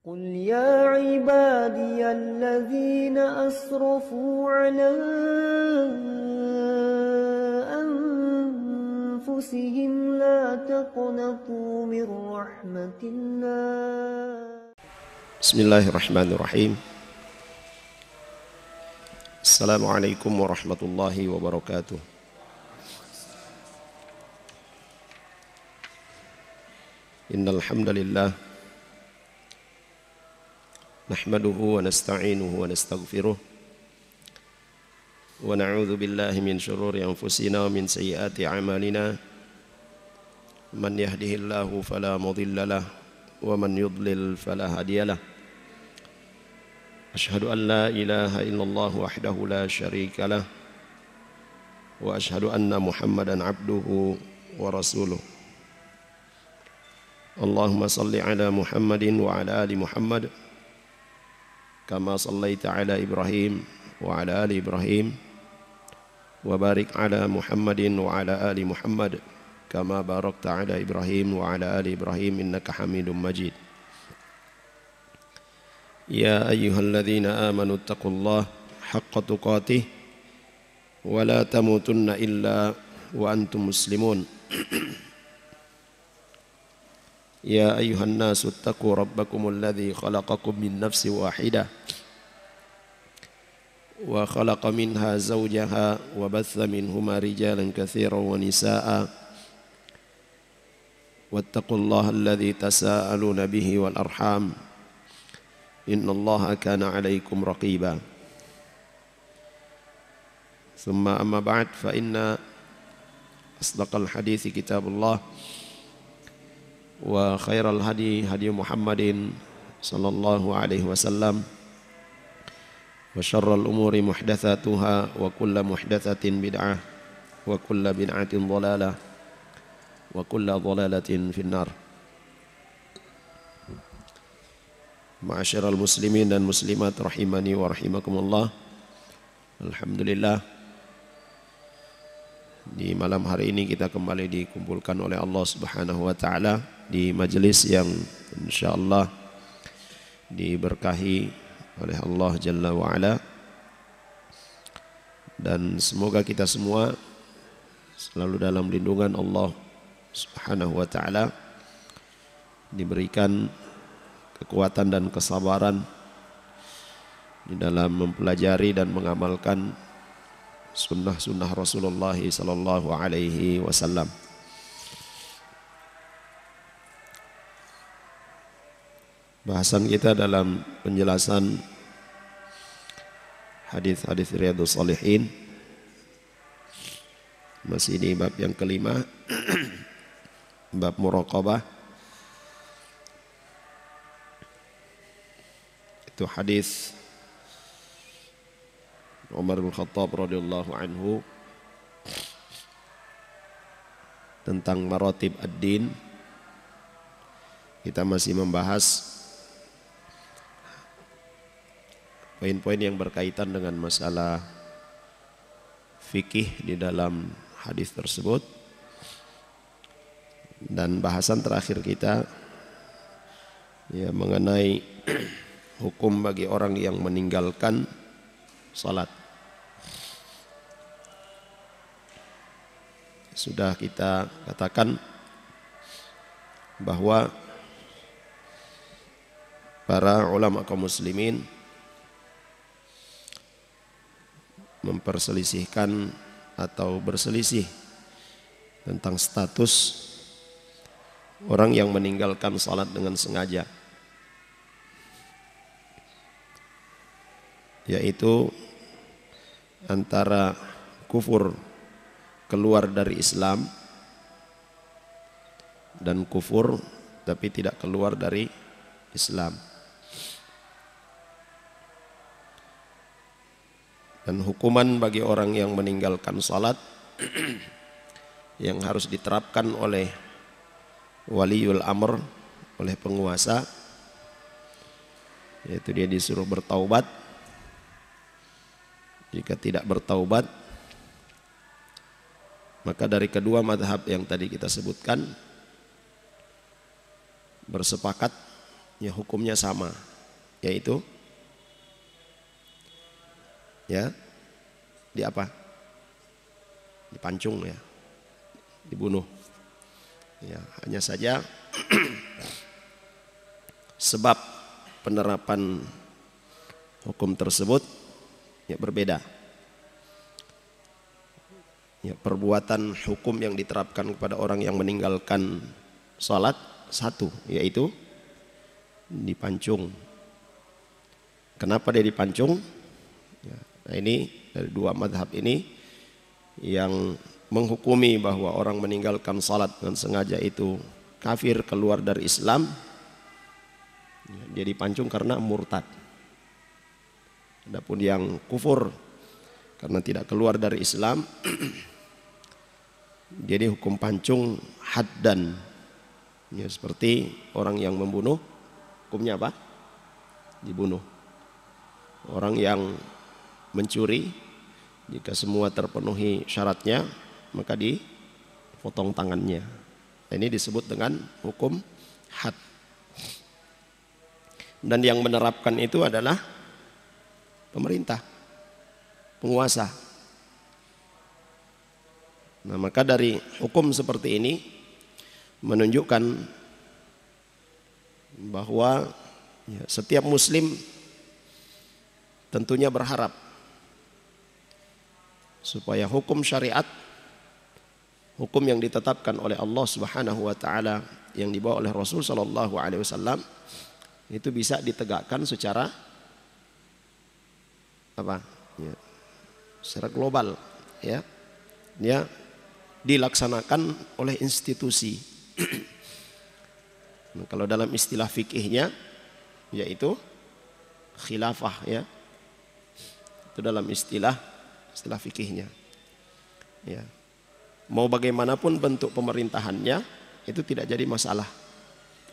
قل يا عبادي الذين أسرفوا على أنفسهم لا تقنطوا من رحمة الله. بسم الله الرحمن الرحيم. السلام عليكم ورحمة الله وبركاته. إن الحمد لله نحمده ونستعينه ونستغفره ونعوذ بالله من شرور أنفسنا ومن سيئات أعمالنا من يهده الله فلا مضل له ومن يضلل فلا هادي له أشهد أن لا إله إلا الله وحده لا شريك له وأشهد أن محمدا عبده ورسوله اللهم صل على محمد وعلى آل محمد كما صليت على إبراهيم وعلى آل إبراهيم وبارك على محمد وعلى آل محمد كما باركت على إبراهيم وعلى آل إبراهيم إنك حميد مجيد يا أيها الذين آمنوا اتقوا الله حق تقاته ولا تموتن إلا وأنتم مسلمون يا أيها الناس اتقوا ربكم الذي خلقكم من نفس واحدة وخلق منها زوجها وبث منهما رجالا كثيرا ونساء واتقوا الله الذي تساءلون به والأرحام إن الله كان عليكم رقيبا ثم أما بعد فإن أصدق الحديث كتاب الله وخير الهدي هدي محمد صلى الله عليه وسلم وشر الأمور محدثاتها وكل محدثة بدعة وكل بدعة ضلالة وكل ضلالة في النار. Ma'asyiral muslimin dan muslimat rahimani wa rahimakumullah. Alhamdulillah, di malam hari ini kita kembali dikumpulkan oleh Allah Subhanahu wa taala di majelis yang insyaallah diberkahi oleh Allah Jalla wa Ala, dan semoga kita semua selalu dalam lindungan Allah Subhanahu wa taala, diberikan kekuatan dan kesabaran di dalam mempelajari dan mengamalkan sunnah-sunnah Rasulullah sallallahu alaihi wasallam. Bahasan kita dalam penjelasan hadis-hadis Riyadhus Shalihin masih di bab yang kelima, bab muraqabah. Itu hadis Umar bin Khattab radhiyallahu anhu tentang maratib ad-din. Kita masih membahas poin-poin yang berkaitan dengan masalah fikih di dalam hadis tersebut. Dan bahasan terakhir kita ya mengenai hukum bagi orang yang meninggalkan salat. Sudah kita katakan bahwa para ulama kaum muslimin memperselisihkan atau berselisih tentang status orang yang meninggalkan salat dengan sengaja, yaitu antara kufur keluar dari Islam dan kufur tapi tidak keluar dari Islam. Dan hukuman bagi orang yang meninggalkan salat yang harus diterapkan oleh waliul amr, oleh penguasa, yaitu dia disuruh bertaubat. Jika tidak bertaubat, maka dari kedua madhab yang tadi kita sebutkan bersepakat ya hukumnya sama, yaitu ya di apa? Dipancung ya, dibunuh. Ya, hanya saja sebab penerapan hukum tersebut ya berbeda. Ya, perbuatan hukum yang diterapkan kepada orang yang meninggalkan sholat satu, yaitu dipancung. Kenapa dia dipancung? Ya, nah ini dari dua mazhab ini yang menghukumi bahwa orang meninggalkan sholat dengan sengaja itu kafir, keluar dari Islam. Ya, dia dipancung karena murtad. Adapun yang kufur karena tidak keluar dari Islam, jadi hukum pancung haddan. Ya, seperti orang yang membunuh, hukumnya apa? Dibunuh. Orang yang mencuri, jika semua terpenuhi syaratnya, maka dipotong tangannya. Ini disebut dengan hukum had. Dan yang menerapkan itu adalah pemerintah, penguasa. Nah, maka dari hukum seperti ini menunjukkan bahwa ya, setiap muslim tentunya berharap supaya hukum syariat, hukum yang ditetapkan oleh Allah Subhanahu wa taala yang dibawa oleh Rasul sallallahu alaihi wasallam itu bisa ditegakkan secara apa? Ya, secara global, ya. Ya, dilaksanakan oleh institusi. Nah, kalau dalam istilah fikihnya yaitu khilafah, ya. Itu dalam istilah fikihnya. Ya. Mau bagaimanapun bentuk pemerintahannya itu tidak jadi masalah.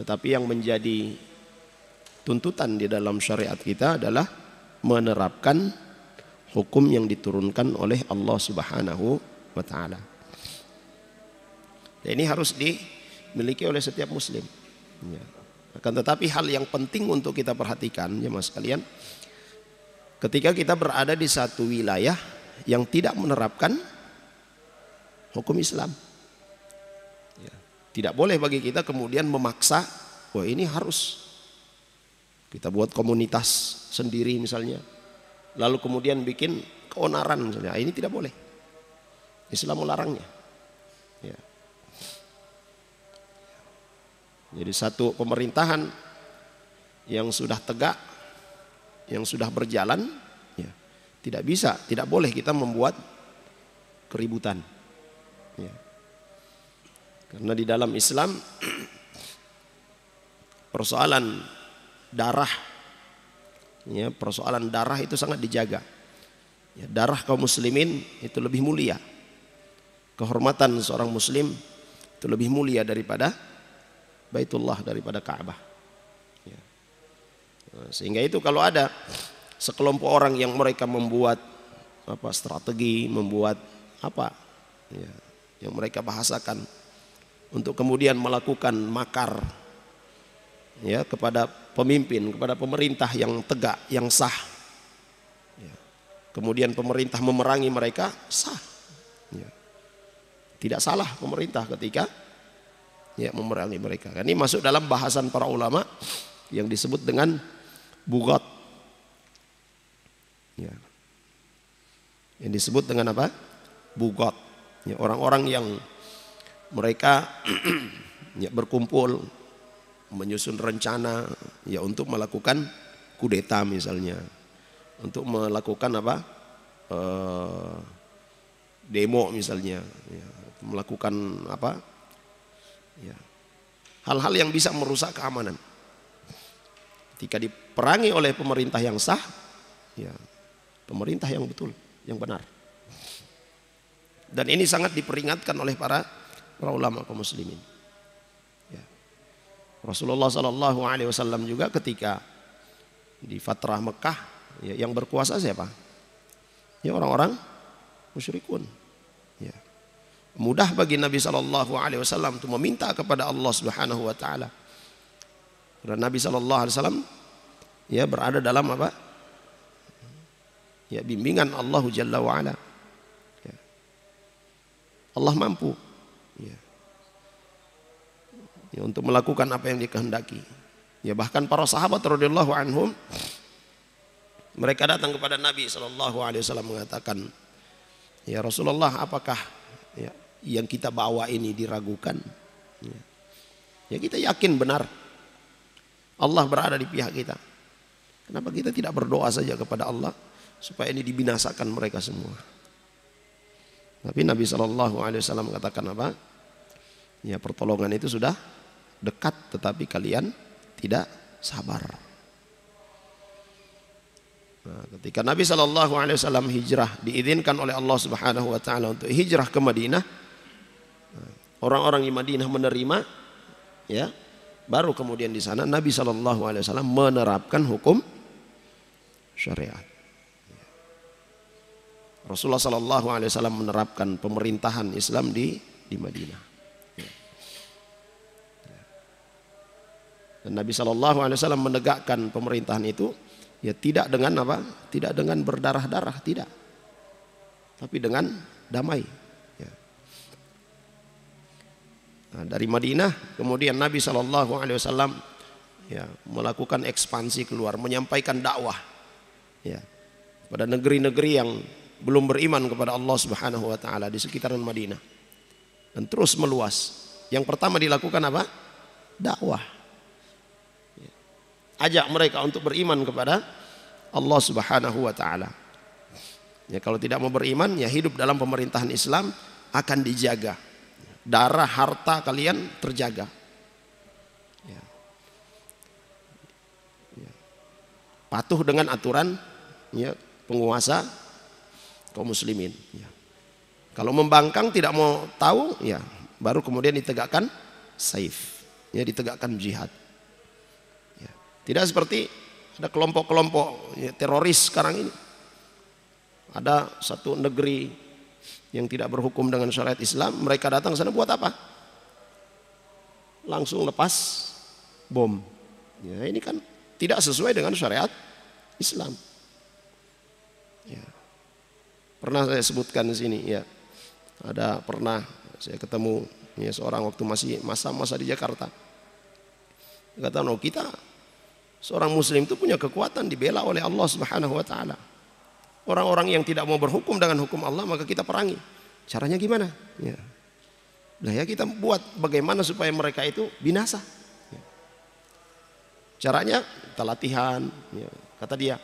Tetapi yang menjadi tuntutan di dalam syariat kita adalah menerapkan hukum yang diturunkan oleh Allah Subhanahu wa taala. Dan ini harus dimiliki oleh setiap muslim. Ya. Akan tetapi hal yang penting untuk kita perhatikan, ya mas sekalian, ketika kita berada di satu wilayah yang tidak menerapkan hukum Islam, ya, tidak boleh bagi kita kemudian memaksa, wah ini harus kita buat komunitas sendiri misalnya, lalu kemudian bikin keonaran misalnya, ini tidak boleh. Islam melarangnya. Ya. Jadi satu pemerintahan yang sudah tegak, yang sudah berjalan, ya, tidak boleh kita membuat keributan. Ya. Karena di dalam Islam persoalan darah, ya, persoalan darah itu sangat dijaga. Ya, darah kaum muslimin itu lebih mulia. Kehormatan seorang muslim itu lebih mulia daripada Baitullah, daripada Ka'bah. Ya. Nah, sehingga itu kalau ada sekelompok orang yang mereka membuat apa strategi, membuat apa, ya, yang mereka bahasakan untuk kemudian melakukan makar, ya, kepada pemimpin, kepada pemerintah yang tegak, yang sah, ya. Kemudian pemerintah memerangi mereka, sah, ya. Tidak salah pemerintah ketika, ya, memerangi mereka. Ini masuk dalam bahasan para ulama yang disebut dengan bugat, ya. Yang disebut dengan apa? Bugat, ya, orang-orang yang mereka ya, berkumpul menyusun rencana, ya, untuk melakukan kudeta misalnya, untuk melakukan apa, demo misalnya, ya, melakukan apa, ya, hal-hal yang bisa merusak keamanan. Ketika diperangi oleh pemerintah yang sah, ya, pemerintah yang betul, yang benar. Dan ini sangat diperingatkan oleh para ulama kaum muslimin. Ya. Rasulullah Sallallahu Alaihi Wasallam juga ketika di fatrah Mekah, ya, yang berkuasa siapa? Ya, orang-orang musyrikun. Ya. Mudah bagi Nabi Sallallahu Alaihi Wasallam untuk meminta kepada Allah Subhanahu Wa Taala Dan Nabi SAW ya berada dalam apa? Ya bimbingan Allah Jalla wa'ala. Ya. Allah mampu ya. Ya, untuk melakukan apa yang dikehendaki. Ya bahkan para sahabat radhiyallahu anhum mereka datang kepada Nabi SAW mengatakan, ya Rasulullah, apakah ya, yang kita bawa ini diragukan? Ya kita yakin benar Allah berada di pihak kita. Kenapa kita tidak berdoa saja kepada Allah supaya ini dibinasakan mereka semua? Tapi Nabi SAW mengatakan apa? Ya pertolongan itu sudah dekat, tetapi kalian tidak sabar. Nah, ketika Nabi SAW hijrah, diizinkan oleh Allah Subhanahu Wa Taala untuk hijrah ke Madinah, orang-orang di Madinah menerima, ya, baru kemudian di sana Nabi SAW menerapkan hukum syariat. Rasulullah SAW menerapkan pemerintahan Islam di Madinah. Dan Nabi SAW menegakkan pemerintahan itu ya tidak dengan apa? Tidak dengan berdarah-darah, tidak. Tapi dengan damai. Ya. Nah, dari Madinah kemudian Nabi SAW ya melakukan ekspansi keluar, menyampaikan dakwah ya pada negeri-negeri yang belum beriman kepada Allah Subhanahu Wa Taala di sekitaran Madinah, dan terus meluas. Yang pertama dilakukan apa? Dakwah. Ajak mereka untuk beriman kepada Allah Subhanahu Wa Taala. Ya kalau tidak mau beriman, ya hidup dalam pemerintahan Islam akan dijaga. Darah harta kalian terjaga. Ya. Ya. Patuh dengan aturan ya penguasa kaum muslimin. Ya. Kalau membangkang tidak mau tahu, ya baru kemudian ditegakkan saif, ya ditegakkan jihad. Tidak seperti ada kelompok-kelompok ya, teroris sekarang ini. Ada satu negeri yang tidak berhukum dengan syariat Islam, mereka datang sana buat apa? Langsung lepas bom. Ya, ini kan tidak sesuai dengan syariat Islam. Ya. Pernah saya sebutkan di sini ya. Ada pernah saya ketemu ya, seorang waktu masih masa-masa di Jakarta. Dia kata, "No, kita seorang muslim itu punya kekuatan dibela oleh Allah Subhanahu Wa Taala. Orang-orang yang tidak mau berhukum dengan hukum Allah maka kita perangi. Caranya gimana? Ya. Nah ya kita buat bagaimana supaya mereka itu binasa. Ya. Caranya kita latihan, ya, kata dia.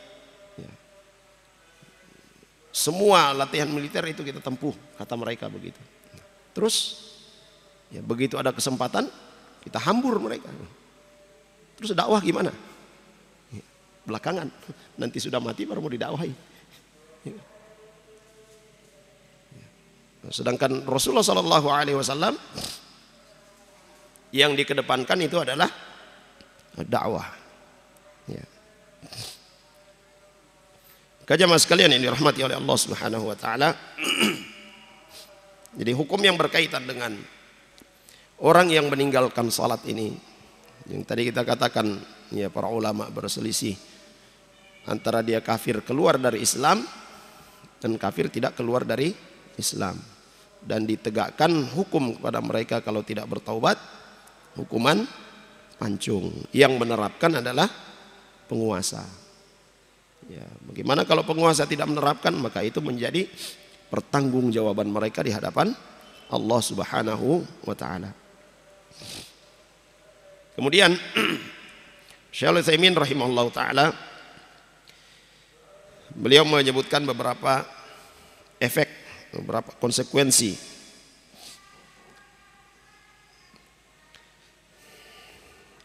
Ya. Semua latihan militer itu kita tempuh, kata mereka begitu. Terus ya begitu ada kesempatan kita hambur mereka. Terus dakwah gimana? Belakangan, nanti sudah mati baru mau didakwahi. Sedangkan Rasulullah SAW yang dikedepankan itu adalah dakwah. Ya. Jamaah sekalian yang dirahmati oleh Allah Subhanahu Wa Taala. Jadi hukum yang berkaitan dengan orang yang meninggalkan salat ini, yang tadi kita katakan, ya para ulama berselisih antara dia kafir keluar dari Islam dan kafir tidak keluar dari Islam, dan ditegakkan hukum kepada mereka kalau tidak bertaubat hukuman pancung. Yang menerapkan adalah penguasa. Ya, bagaimana kalau penguasa tidak menerapkan? Maka itu menjadi pertanggungjawaban mereka di hadapan Allah Subhanahu Wa Taala. Kemudian Syekh Al-Utsaimin rahimahullah taala beliau menyebutkan beberapa efek, beberapa konsekuensi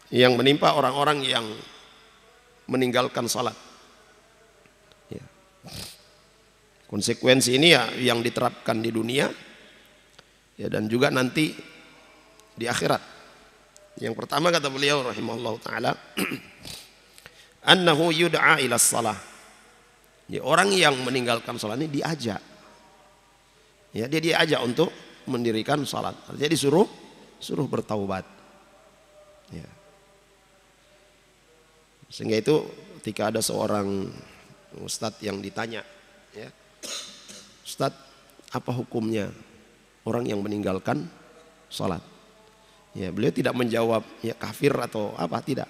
yang menimpa orang-orang yang meninggalkan salat. Ya. Konsekuensi ini ya yang diterapkan di dunia ya, dan juga nanti di akhirat. Yang pertama kata beliau rahimahullah taala, annahu yud'a ila shalah. Ya, orang yang meninggalkan salat ini diajak. Ya, dia diajak untuk mendirikan salat. Jadi suruh bertaubat. Ya. Sehingga itu ketika ada seorang ustadz yang ditanya, ya, Ustadz, apa hukumnya orang yang meninggalkan sholat? Ya, beliau tidak menjawab ya kafir atau apa, tidak.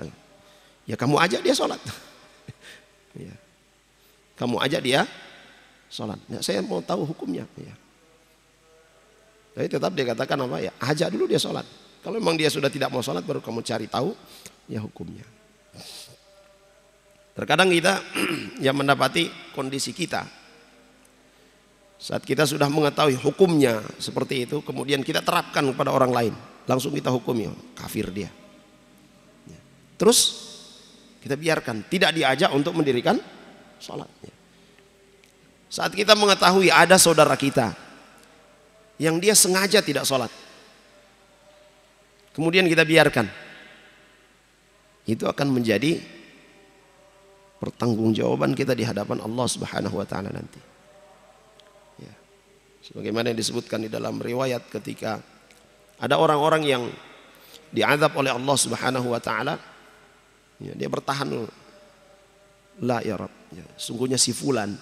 Ya kamu ajak dia sholat. Ya. Kamu ajak dia sholat. Ya, saya mau tahu hukumnya. Ya. Tapi tetap dia katakan apa? Ya ajak dulu dia sholat. Kalau memang dia sudah tidak mau sholat, baru kamu cari tahu ya hukumnya. Terkadang kita yang mendapati kondisi kita saat kita sudah mengetahui hukumnya seperti itu, kemudian kita terapkan kepada orang lain, langsung kita hukumi, kafir dia. Terus kita biarkan, tidak diajak untuk mendirikan sholat. Saat kita mengetahui ada saudara kita yang dia sengaja tidak sholat, kemudian kita biarkan, itu akan menjadi pertanggungjawaban kita di hadapan Allah Subhanahu wa taala nanti. Ya. Sebagaimana yang disebutkan di dalam riwayat ketika ada orang-orang yang diazab oleh Allah Subhanahu wa taala, ya, dia bertahan, la ya Rabb, ya, sungguhnya si fulan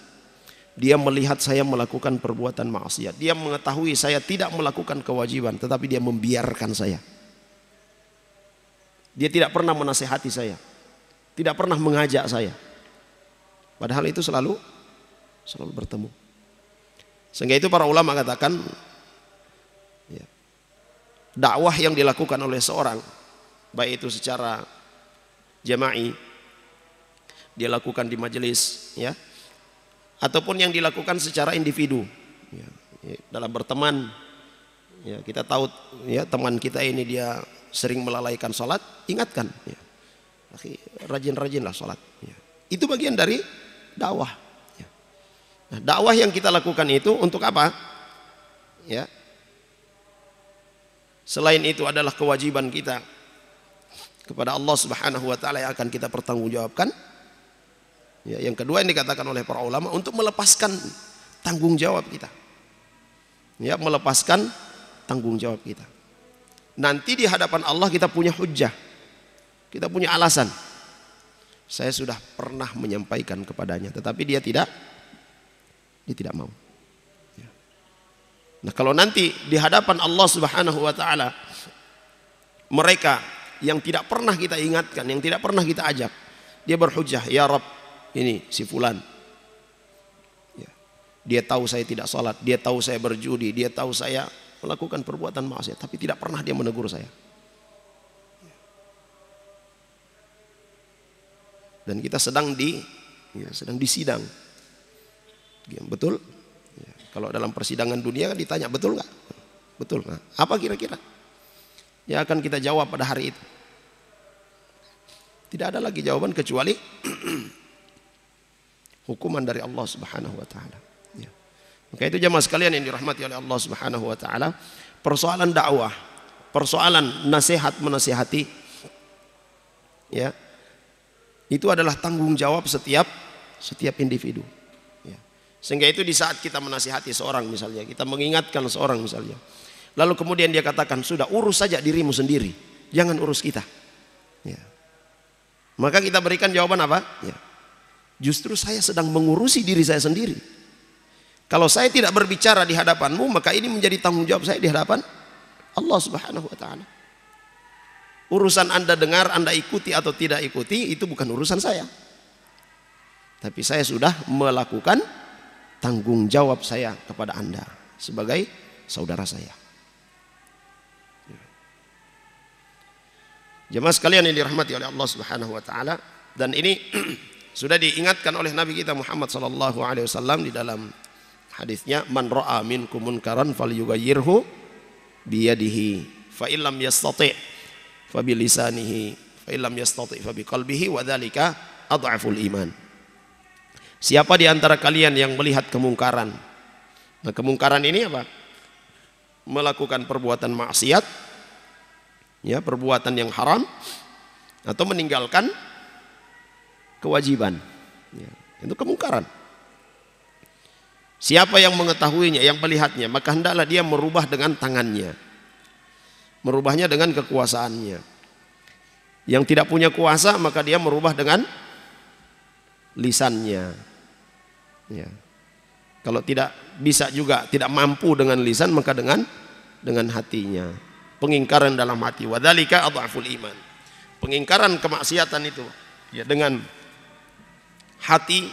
dia melihat saya melakukan perbuatan maksiat, dia mengetahui saya tidak melakukan kewajiban, tetapi dia membiarkan saya. Dia tidak pernah menasihati saya, tidak pernah mengajak saya. Padahal itu selalu bertemu. Sehingga itu para ulama katakan, ya, dakwah yang dilakukan oleh seorang, baik itu secara jama'i, dia lakukan di majelis, ya, ataupun yang dilakukan secara individu, ya, dalam berteman, ya, kita tahu ya teman kita ini dia sering melalaikan sholat, ingatkan, ya, rajin-rajinlah sholat, ya. Itu bagian dari dakwah, ya. Nah, dakwah yang kita lakukan itu untuk apa? Ya, selain itu adalah kewajiban kita kepada Allah Subhanahu wa taala yang akan kita pertanggungjawabkan. Ya, yang kedua yang dikatakan oleh para ulama untuk melepaskan tanggung jawab kita. Ya, melepaskan tanggung jawab kita. Nanti di hadapan Allah kita punya hujjah. Kita punya alasan. Saya sudah pernah menyampaikan kepadanya, tetapi dia tidak mau. Ya. Nah, kalau nanti di hadapan Allah Subhanahu wa taala mereka yang tidak pernah kita ingatkan, yang tidak pernah kita ajak, dia berhujjah, ya Rabb, ini si fulan, ya, dia tahu saya tidak salat, dia tahu saya berjudi, dia tahu saya melakukan perbuatan maksiat, tapi tidak pernah dia menegur saya. Dan kita sedang di sidang, ya, betul? Ya, kalau dalam persidangan dunia kan ditanya betul nggak? Betul. Nah, apa kira-kira yang akan kita jawab pada hari itu? Tidak ada lagi jawaban kecuali hukuman dari Allah Subhanahu wa taala. Ya. Maka itu jamaah sekalian yang dirahmati oleh Allah Subhanahu wa taala, persoalan dakwah, persoalan nasihat menasihati, ya, itu adalah tanggung jawab setiap individu. Ya. Sehingga itu di saat kita menasihati seorang misalnya, kita mengingatkan seorang misalnya, lalu kemudian dia katakan, sudah urus saja dirimu sendiri, jangan urus kita. Ya. Maka kita berikan jawaban apa? Ya. Justru saya sedang mengurusi diri saya sendiri. Kalau saya tidak berbicara di hadapanmu, maka ini menjadi tanggung jawab saya di hadapan Allah Subhanahu wa taala. Urusan Anda dengar, Anda ikuti atau tidak ikuti, itu bukan urusan saya. Tapi saya sudah melakukan tanggung jawab saya kepada Anda sebagai saudara saya. Jemaah sekalian yang dirahmati oleh Allah Subhanahu wa taala, dan ini sudah diingatkan oleh Nabi kita Muhammad sallallahu alaihi wasallam di dalam hadisnya, man ra'a minkum munkaran falyughayyirhu biyadihi fa illam yastati' fa bilisanihi fa illam yastati' fa biqalbihi wa dzalika adhaful iman. Siapa di antara kalian yang melihat kemungkaran, nah kemungkaran ini apa? Melakukan perbuatan maksiat, ya, perbuatan yang haram, atau meninggalkan kewajiban, ya, itu kemungkaran. Siapa yang mengetahuinya, yang melihatnya, maka hendaklah dia merubah dengan tangannya, merubahnya dengan kekuasaannya. Yang tidak punya kuasa maka dia merubah dengan lisannya. Ya. Kalau tidak bisa juga, tidak mampu dengan lisan, maka dengan hatinya. Pengingkaran dalam hati. Wadzalika adhaful iman. Pengingkaran kemaksiatan itu ya dengan hati,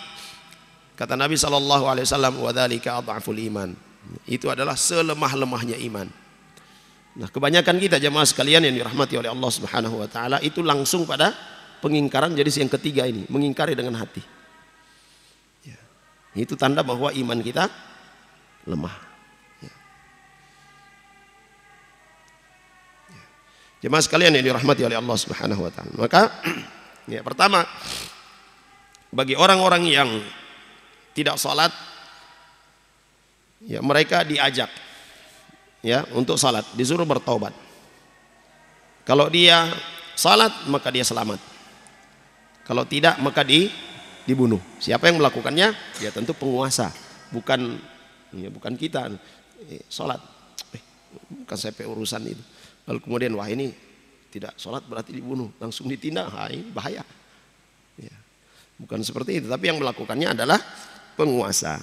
kata Nabi SAW, wadzalika adhaful iman. Itu adalah selemah-lemahnya iman. Nah, kebanyakan kita jemaah sekalian yang dirahmati oleh Allah Subhanahu wa taala itu langsung pada pengingkaran jenis yang ketiga ini, mengingkari dengan hati. Ya. Itu tanda bahwa iman kita lemah. Ya. Ya. Jemaah sekalian yang dirahmati oleh Allah Subhanahu wa taala. Maka ya, pertama, bagi orang-orang yang tidak salat, ya mereka diajak ya untuk salat, disuruh bertaubat. Kalau dia salat maka dia selamat. Kalau tidak maka dibunuh. Siapa yang melakukannya? Ya tentu penguasa, bukan kita. Salat, bukan sampai urusan itu. Lalu kemudian wah ini tidak salat berarti dibunuh, langsung ditindak. Ini bahaya. Ya. Bukan seperti itu, tapi yang melakukannya adalah penguasa.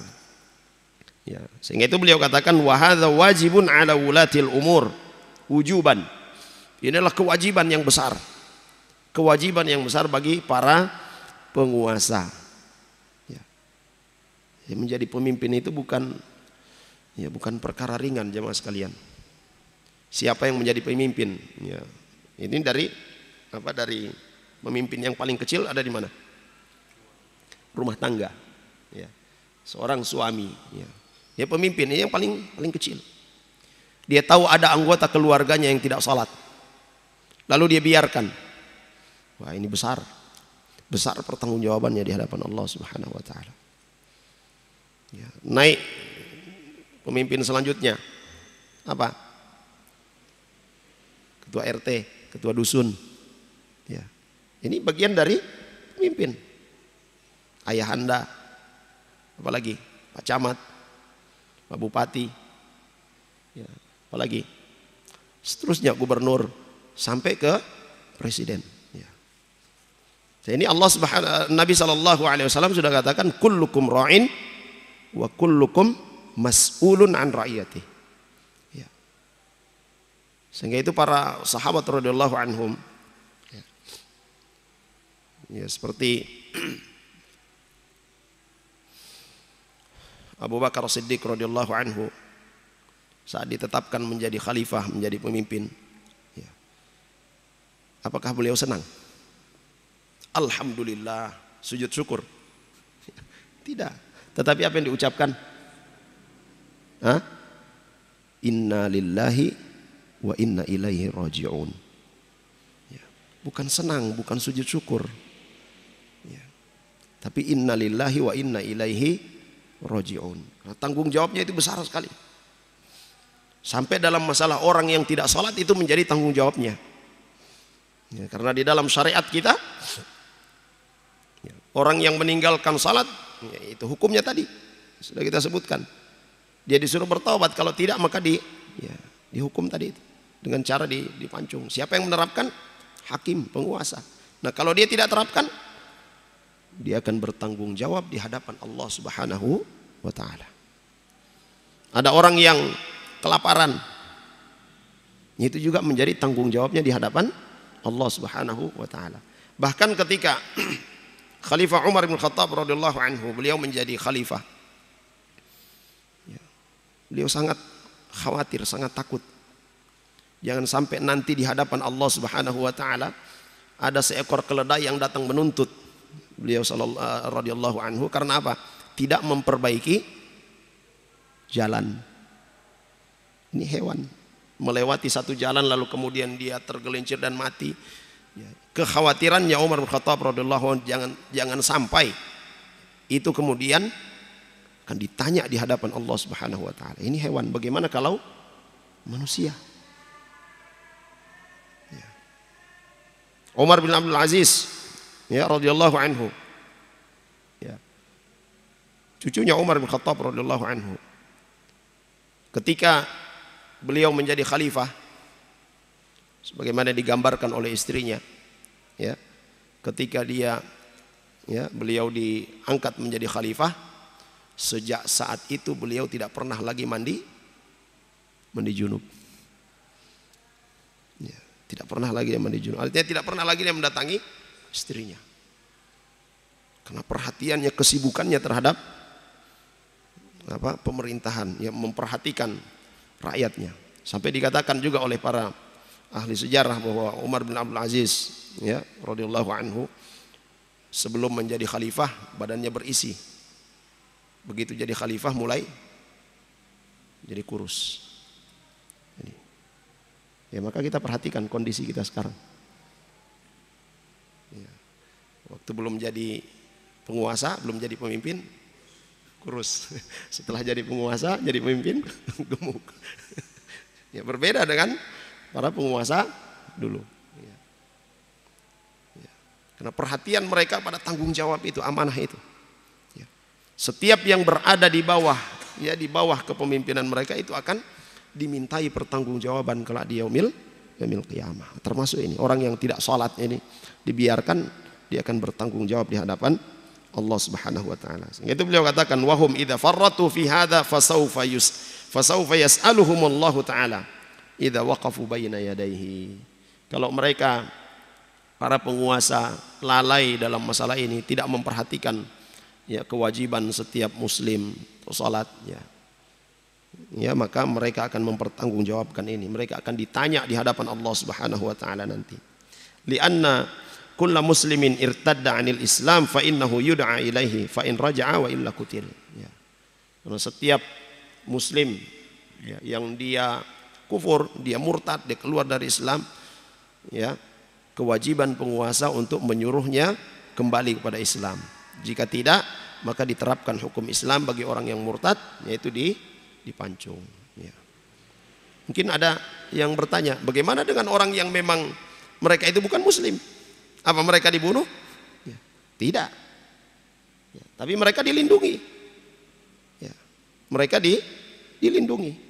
Ya, sehingga itu beliau katakan wa hadza wajibun ala wulatil umur wujuban. Inilah kewajiban yang besar. Kewajiban yang besar bagi para penguasa. Ya. Menjadi pemimpin itu bukan perkara ringan jemaah sekalian. Siapa yang menjadi pemimpin? Ya. Ini dari pemimpin yang paling kecil ada di mana? Rumah tangga. Ya. Seorang suami, ya. Dia pemimpin, ini yang paling kecil. Dia tahu ada anggota keluarganya yang tidak salat, lalu dia biarkan. Wah ini besar pertanggungjawabannya di hadapan Allah Subhanahu wa taala. Ya, naik pemimpin selanjutnya apa? Ketua RT, ketua dusun. Ya. Ini bagian dari pemimpin. Ayahanda, apalagi Pak Camat, Pak Bupati, ya, apalagi seterusnya gubernur sampai ke presiden. Ya. Jadi ini Nabi SAW sudah katakan kullukum ra'in wa kullukum mas'ulun an ra'iyati. Ya. Sehingga itu para sahabat radhiyallahu anhum, ya, seperti Abu Bakar Siddiq radhiyallahu anhu saat ditetapkan menjadi khalifah, menjadi pemimpin, ya. Apakah beliau senang? Alhamdulillah, sujud syukur? Tidak. Tetapi apa yang diucapkan? Inna lillahi wa inna ilaihi raji'un. Ya. Bukan senang, bukan sujud syukur, ya. Tapi inna lillahi wa inna ilaihi raji'un. Nah, tanggung jawabnya itu besar sekali. Sampai dalam masalah orang yang tidak salat itu menjadi tanggung jawabnya. Ya, karena di dalam syariat kita, ya, orang yang meninggalkan salat, ya, itu hukumnya tadi sudah kita sebutkan. Dia disuruh bertaubat, kalau tidak maka dihukum tadi itu dengan cara dipancung. Siapa yang menerapkan? Hakim, penguasa. Nah, kalau dia tidak terapkan, dia akan bertanggung jawab di hadapan Allah Subhanahu wa taala. Ada orang yang kelaparan, itu juga menjadi tanggung jawabnya di hadapan Allah Subhanahu wa taala. Bahkan ketika Khalifah Umar bin Khattab radhiyallahu anhu, beliau menjadi khalifah, ya, beliau sangat khawatir, sangat takut jangan sampai nanti di hadapan Allah Subhanahu wa taala ada seekor keledai yang datang menuntut beliau radhiyallahu anhu. Karena apa? Tidak memperbaiki jalan. Ini hewan melewati satu jalan lalu kemudian dia tergelincir dan mati. Ya. Kekhawatirannya Umar bin Khattab radhiyallahu anhu jangan sampai itu kemudian akan ditanya di hadapan Allah Subhanahu wa taala. Ini hewan, bagaimana kalau manusia? Ya. Umar bin Abdul Aziz, ya, radhiyallahu anhu, ya, cucunya Umar bin Khattab radhiyallahu anhu, ketika beliau menjadi khalifah sebagaimana digambarkan oleh istrinya, ya, ketika beliau diangkat menjadi khalifah, sejak saat itu beliau tidak pernah lagi mandi junub. Ya, tidak pernah lagi dia mandi junub. Artinya tidak pernah lagi dia mendatangi istrinya. Karena perhatiannya, kesibukannya terhadap pemerintahan, yang memperhatikan rakyatnya. Sampai dikatakan juga oleh para ahli sejarah bahwa Umar bin Abdul Aziz, ya, radhiyallahu anhu, sebelum menjadi khalifah badannya berisi. Begitu jadi khalifah mulai jadi kurus. Ya, maka kita perhatikan kondisi kita sekarang. Ya. Waktu belum jadi penguasa, belum jadi pemimpin, kurus. Setelah jadi penguasa, jadi pemimpin, gemuk. Ya, berbeda dengan para penguasa dulu. Ya. Ya. Karena perhatian mereka pada tanggung jawab itu, amanah itu. Ya. Setiap yang berada di bawah, ya, di bawah kepemimpinan mereka itu akan dimintai pertanggungjawaban kelak di yaumil qiyamah. Termasuk ini orang yang tidak sholat ini dibiarkan, dia akan bertanggung jawab di hadapan Allah Subhanahu wa taala. Itu beliau katakan wahum idza farratu fi hadza fasawfa yas'aluhumullahu taala idza waqafu baina yadayhi. Kalau mereka para penguasa lalai dalam masalah ini, tidak memperhatikan, ya, kewajiban setiap muslim salat, ya, maka mereka akan mempertanggungjawabkan ini. Mereka akan ditanya di hadapan Allah Subhanahu wa taala nanti. Lianna kullu muslimin irtadda 'anil Islam fa innahu yud'a ilaihi fa in raja'a wa illa qutil. Ya. Karena setiap muslim, ya, yang dia kufur, dia murtad, dia keluar dari Islam, ya, kewajiban penguasa untuk menyuruhnya kembali kepada Islam. Jika tidak, maka diterapkan hukum Islam bagi orang yang murtad, yaitu dipancung. Ya. Mungkin ada yang bertanya, bagaimana dengan orang yang memang mereka itu bukan muslim? Apa mereka dibunuh? Ya. Tidak. Ya. Tapi mereka dilindungi. Ya. Mereka dilindungi.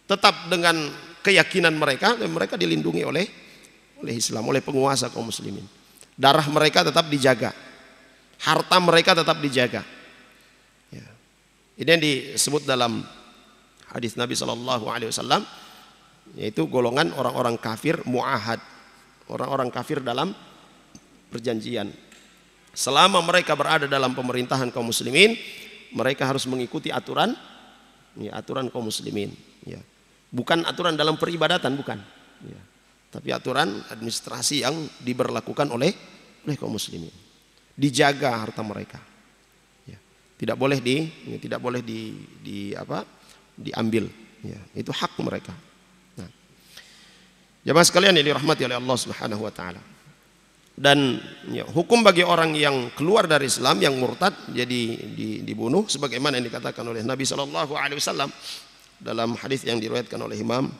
Tetap dengan keyakinan mereka, dan mereka dilindungi oleh Islam, oleh penguasa kaum muslimin. Darah mereka tetap dijaga. Harta mereka tetap dijaga. Ya. Ini yang disebut dalam hadis Nabi SAW, yaitu golongan orang-orang kafir mu'ahad, orang-orang kafir dalam perjanjian. Selama mereka berada dalam pemerintahan kaum muslimin, mereka harus mengikuti aturan, ya, aturan kaum muslimin. Ya. Bukan aturan dalam peribadatan, bukan. Ya. Tapi aturan administrasi yang diberlakukan oleh kaum muslimin. Dijaga harta mereka. Ya. Tidak boleh diambil. Ya. Itu hak mereka. Nah. Jamaah sekalian yang dirahmati oleh Allah Subhanahu wa taala. Dan, ya, hukum bagi orang yang keluar dari Islam, yang murtad, jadi dibunuh sebagaimana yang dikatakan oleh Nabi SAW dalam hadis yang diriwayatkan oleh Imam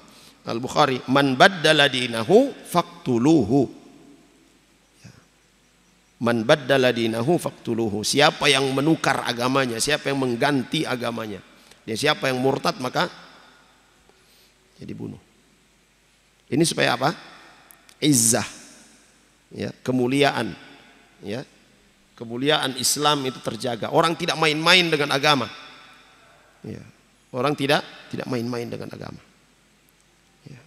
Al-Bukhari, man baddala dinahu faqtuluhu. Ya. Man baddala dinahu faqtuluhu. Siapa yang menukar agamanya, siapa yang mengganti agamanya, dan siapa yang murtad, maka jadi bunuh. Ini supaya apa? Izzah, ya, kemuliaan, ya, kemuliaan Islam itu terjaga. Orang tidak main-main dengan agama. Ya. Orang tidak main-main dengan agama. Ya.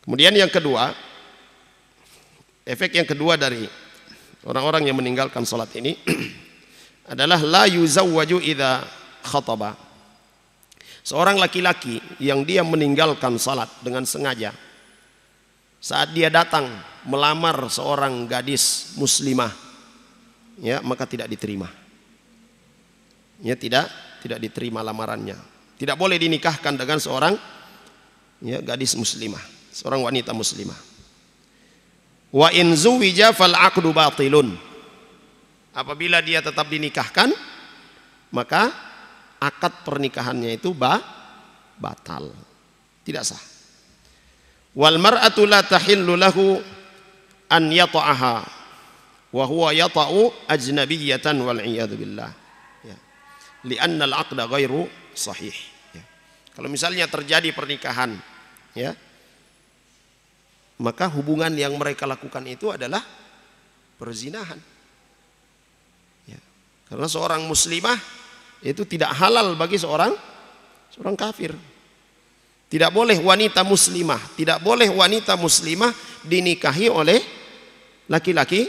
Kemudian yang kedua, efek yang kedua dari orang-orang yang meninggalkan salat ini adalah la yuzawwaju idza khataba. Seorang laki-laki yang dia meninggalkan salat dengan sengaja, saat dia datang melamar seorang gadis muslimah, ya, maka tidak diterima. Ya, tidak diterima lamarannya. Tidak boleh dinikahkan dengan seorang, ya, gadis muslimah, seorang wanita muslimah. Wa in zuwija fal aqdu batilun. Apabila dia tetap dinikahkan, maka akad pernikahannya itu batal, tidak sah. Wal mar'atu la tahillu lahu an yata'aha wa huwa yata'u ajnabiyatan wal iyad billah. Ya. Li'anna al-aqda ghairu sahih. Ya. Kalau misalnya terjadi pernikahan, ya, maka hubungan yang mereka lakukan itu adalah perzinahan. Ya. Karena seorang muslimah itu tidak halal bagi seorang kafir. Tidak boleh wanita muslimah dinikahi oleh laki-laki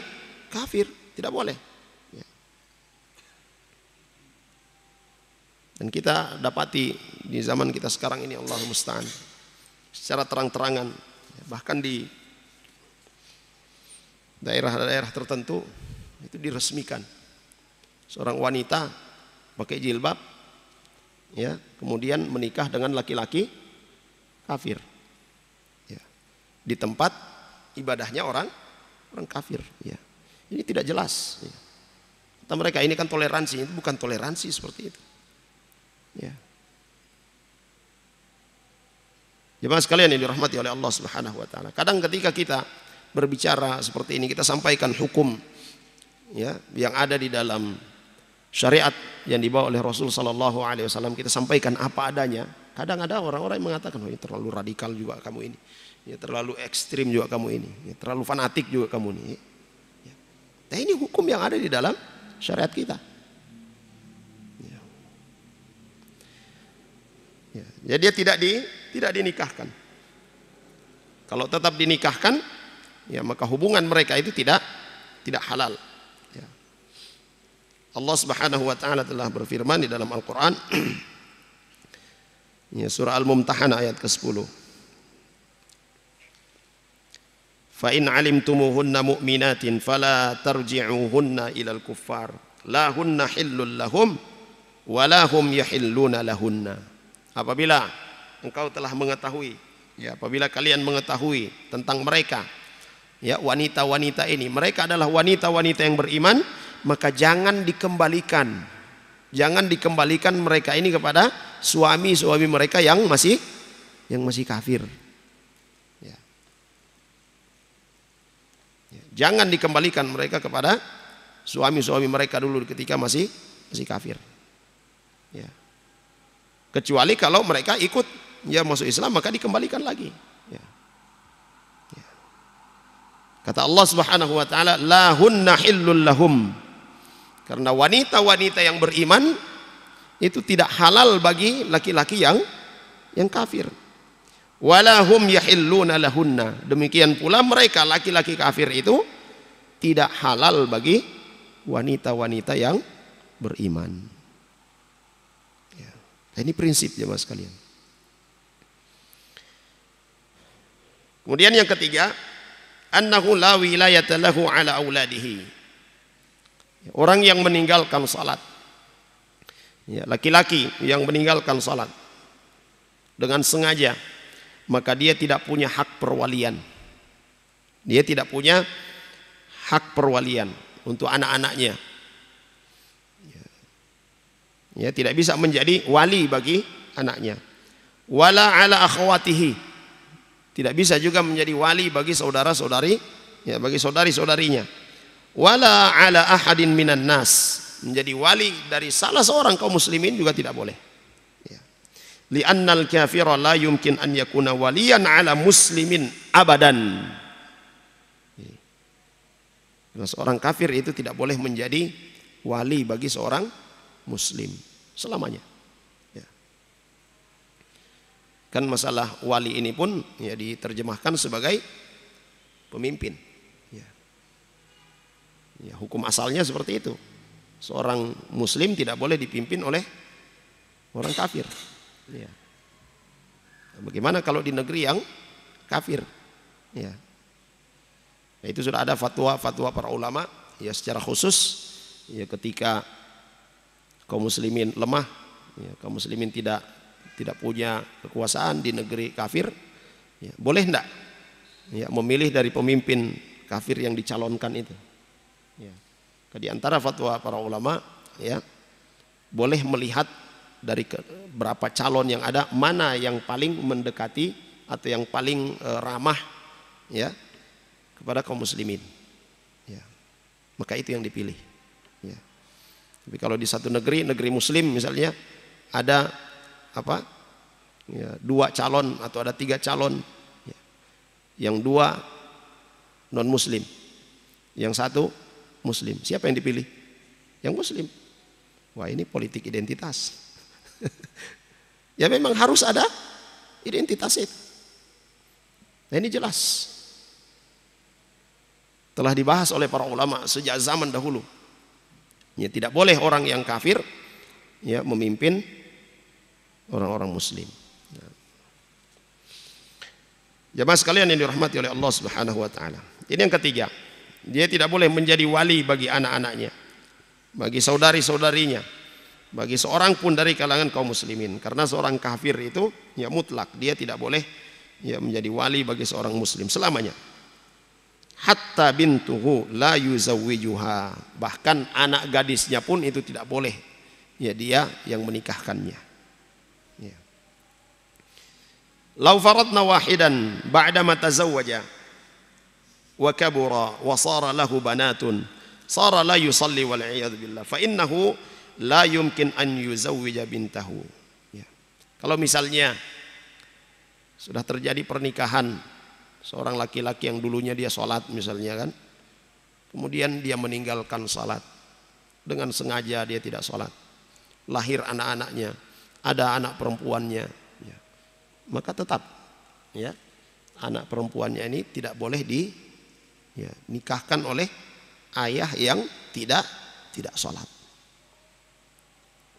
kafir, tidak boleh. Ya. Dan kita dapati di zaman kita sekarang ini, Allahu musta'an, secara terang-terangan, bahkan di daerah-daerah tertentu itu diresmikan seorang wanita pakai jilbab, ya, kemudian menikah dengan laki-laki kafir, ya, di tempat ibadahnya orang kafir. Ya. Ini tidak jelas. Ya. Kata mereka ini kan toleransi, itu bukan toleransi seperti itu. Ya. Jemaah sekalian yang dirahmati oleh Allah Subhanahu wa taala. Kadang ketika kita berbicara seperti ini, kita sampaikan hukum, ya, yang ada di dalam syariat yang dibawa oleh Rasul sallallahu alaihi wasallam, kita sampaikan apa adanya. Kadang ada orang-orang yang mengatakan, "Oh, ini terlalu radikal juga kamu ini. Ya, terlalu ekstrim juga kamu ini. Ya, terlalu fanatik juga kamu ini." Ya. Nah, ini hukum yang ada di dalam syariat kita. Ya. Ya. Jadi dia tidak dinikahkan. Kalau tetap dinikahkan, ya, maka hubungan mereka itu tidak halal. Ya. Allah Subhanahu wa taala telah berfirman di dalam Al-Qur'an, ya, surah Al-Mumtahanah ayat ke-10. Fa in 'alimtumuhunna mu'minatin fala tarji'uhunna ilal kuffar la hunna hillul lahum wa la hum yahilluna lahunna. Apabila engkau telah mengetahui, ya, apabila kalian mengetahui tentang mereka, ya, wanita-wanita ini, mereka adalah wanita-wanita yang beriman, maka jangan dikembalikan mereka ini kepada suami-suami mereka yang masih kafir. Ya. Ya. Jangan dikembalikan mereka kepada suami-suami mereka dulu ketika masih kafir. Ya. Kecuali kalau mereka ikut, ya, masuk Islam, maka dikembalikan lagi. Ya. Ya. Kata Allah Subhanahu wa taala, la hunna hillul lahum. Karena wanita-wanita yang beriman itu tidak halal bagi laki-laki yang kafir. Wala hum yahilluna lahunna. Demikian pula mereka laki-laki kafir itu tidak halal bagi wanita-wanita yang beriman. Ya. Ini prinsip, jemaah sekalian. Kemudian yang ketiga, annahu la wilayata lahu ala auladihi. Orang yang meninggalkan salat, ya, laki-laki yang meninggalkan salat dengan sengaja, maka dia tidak punya hak perwalian. Dia tidak punya hak perwalian untuk anak-anaknya. Ya, tidak bisa menjadi wali bagi anaknya. Wala ala akhwatihi. Tidak bisa juga menjadi wali bagi saudara-saudari, ya, bagi saudari-saudarinya. Wala ala ahadin minan nas. Menjadi wali dari salah seorang kaum muslimin juga tidak boleh. Ya. Li'annal kafira la yumkin an yakuna waliyan ala muslimin abadan. Karena seorang kafir itu tidak boleh menjadi wali bagi seorang muslim selamanya. Ya. Kan masalah wali ini pun, ya, diterjemahkan sebagai pemimpin. Ya. Ya, hukum asalnya seperti itu. Seorang muslim tidak boleh dipimpin oleh orang kafir. Ya. Bagaimana kalau di negeri yang kafir? Ya. Nah, itu sudah ada fatwa para ulama, ya, secara khusus, ya, ketika kaum muslimin lemah, ya, kaum muslimin tidak punya kekuasaan di negeri kafir, ya, boleh enggak, ya, memilih dari pemimpin kafir yang dicalonkan itu? Ya. Di antara fatwa para ulama, ya, boleh melihat dari berapa calon yang ada, mana yang paling mendekati atau yang paling ramah, ya, kepada kaum muslimin. Ya. Maka itu yang dipilih. Ya. Tapi kalau di satu negeri muslim misalnya ada apa? Ya, 2 calon atau ada 3 calon. Ya. Yang dua non muslim, yang satu muslim. Siapa yang dipilih? Yang muslim. Wah, ini politik identitas. Ya memang harus ada identitas itu. Nah, ini jelas telah dibahas oleh para ulama sejak zaman dahulu. Ya, tidak boleh orang yang kafir ya memimpin orang-orang muslim. Jamaah sekalian yang dirahmati oleh Allah Subhanahu wa taala. Ini yang ketiga. Dia tidak boleh menjadi wali bagi anak-anaknya, bagi saudari-saudarinya, bagi seorang pun dari kalangan kaum muslimin. Karena seorang kafir itu ya mutlak, dia tidak boleh ya menjadi wali bagi seorang muslim selamanya. Hatta bintuhu la yuzawwijuha. Bahkan anak gadisnya pun itu tidak boleh ya dia yang menikahkannya. Ya. Lau faradna wahidan ba'da ma tazawwaja wa kabura wa sara lahu banatun sara la yusalli wal iyad billah fa innahu la yumkin an yuzawwija bintahu. Ya. Kalau misalnya sudah terjadi pernikahan seorang laki-laki yang dulunya dia sholat misalnya kan, kemudian dia meninggalkan sholat dengan sengaja, dia tidak sholat, lahir anak-anaknya, ada anak perempuannya ya, maka tetap ya anak perempuannya ini tidak boleh dinikahkan oleh ayah yang tidak sholat.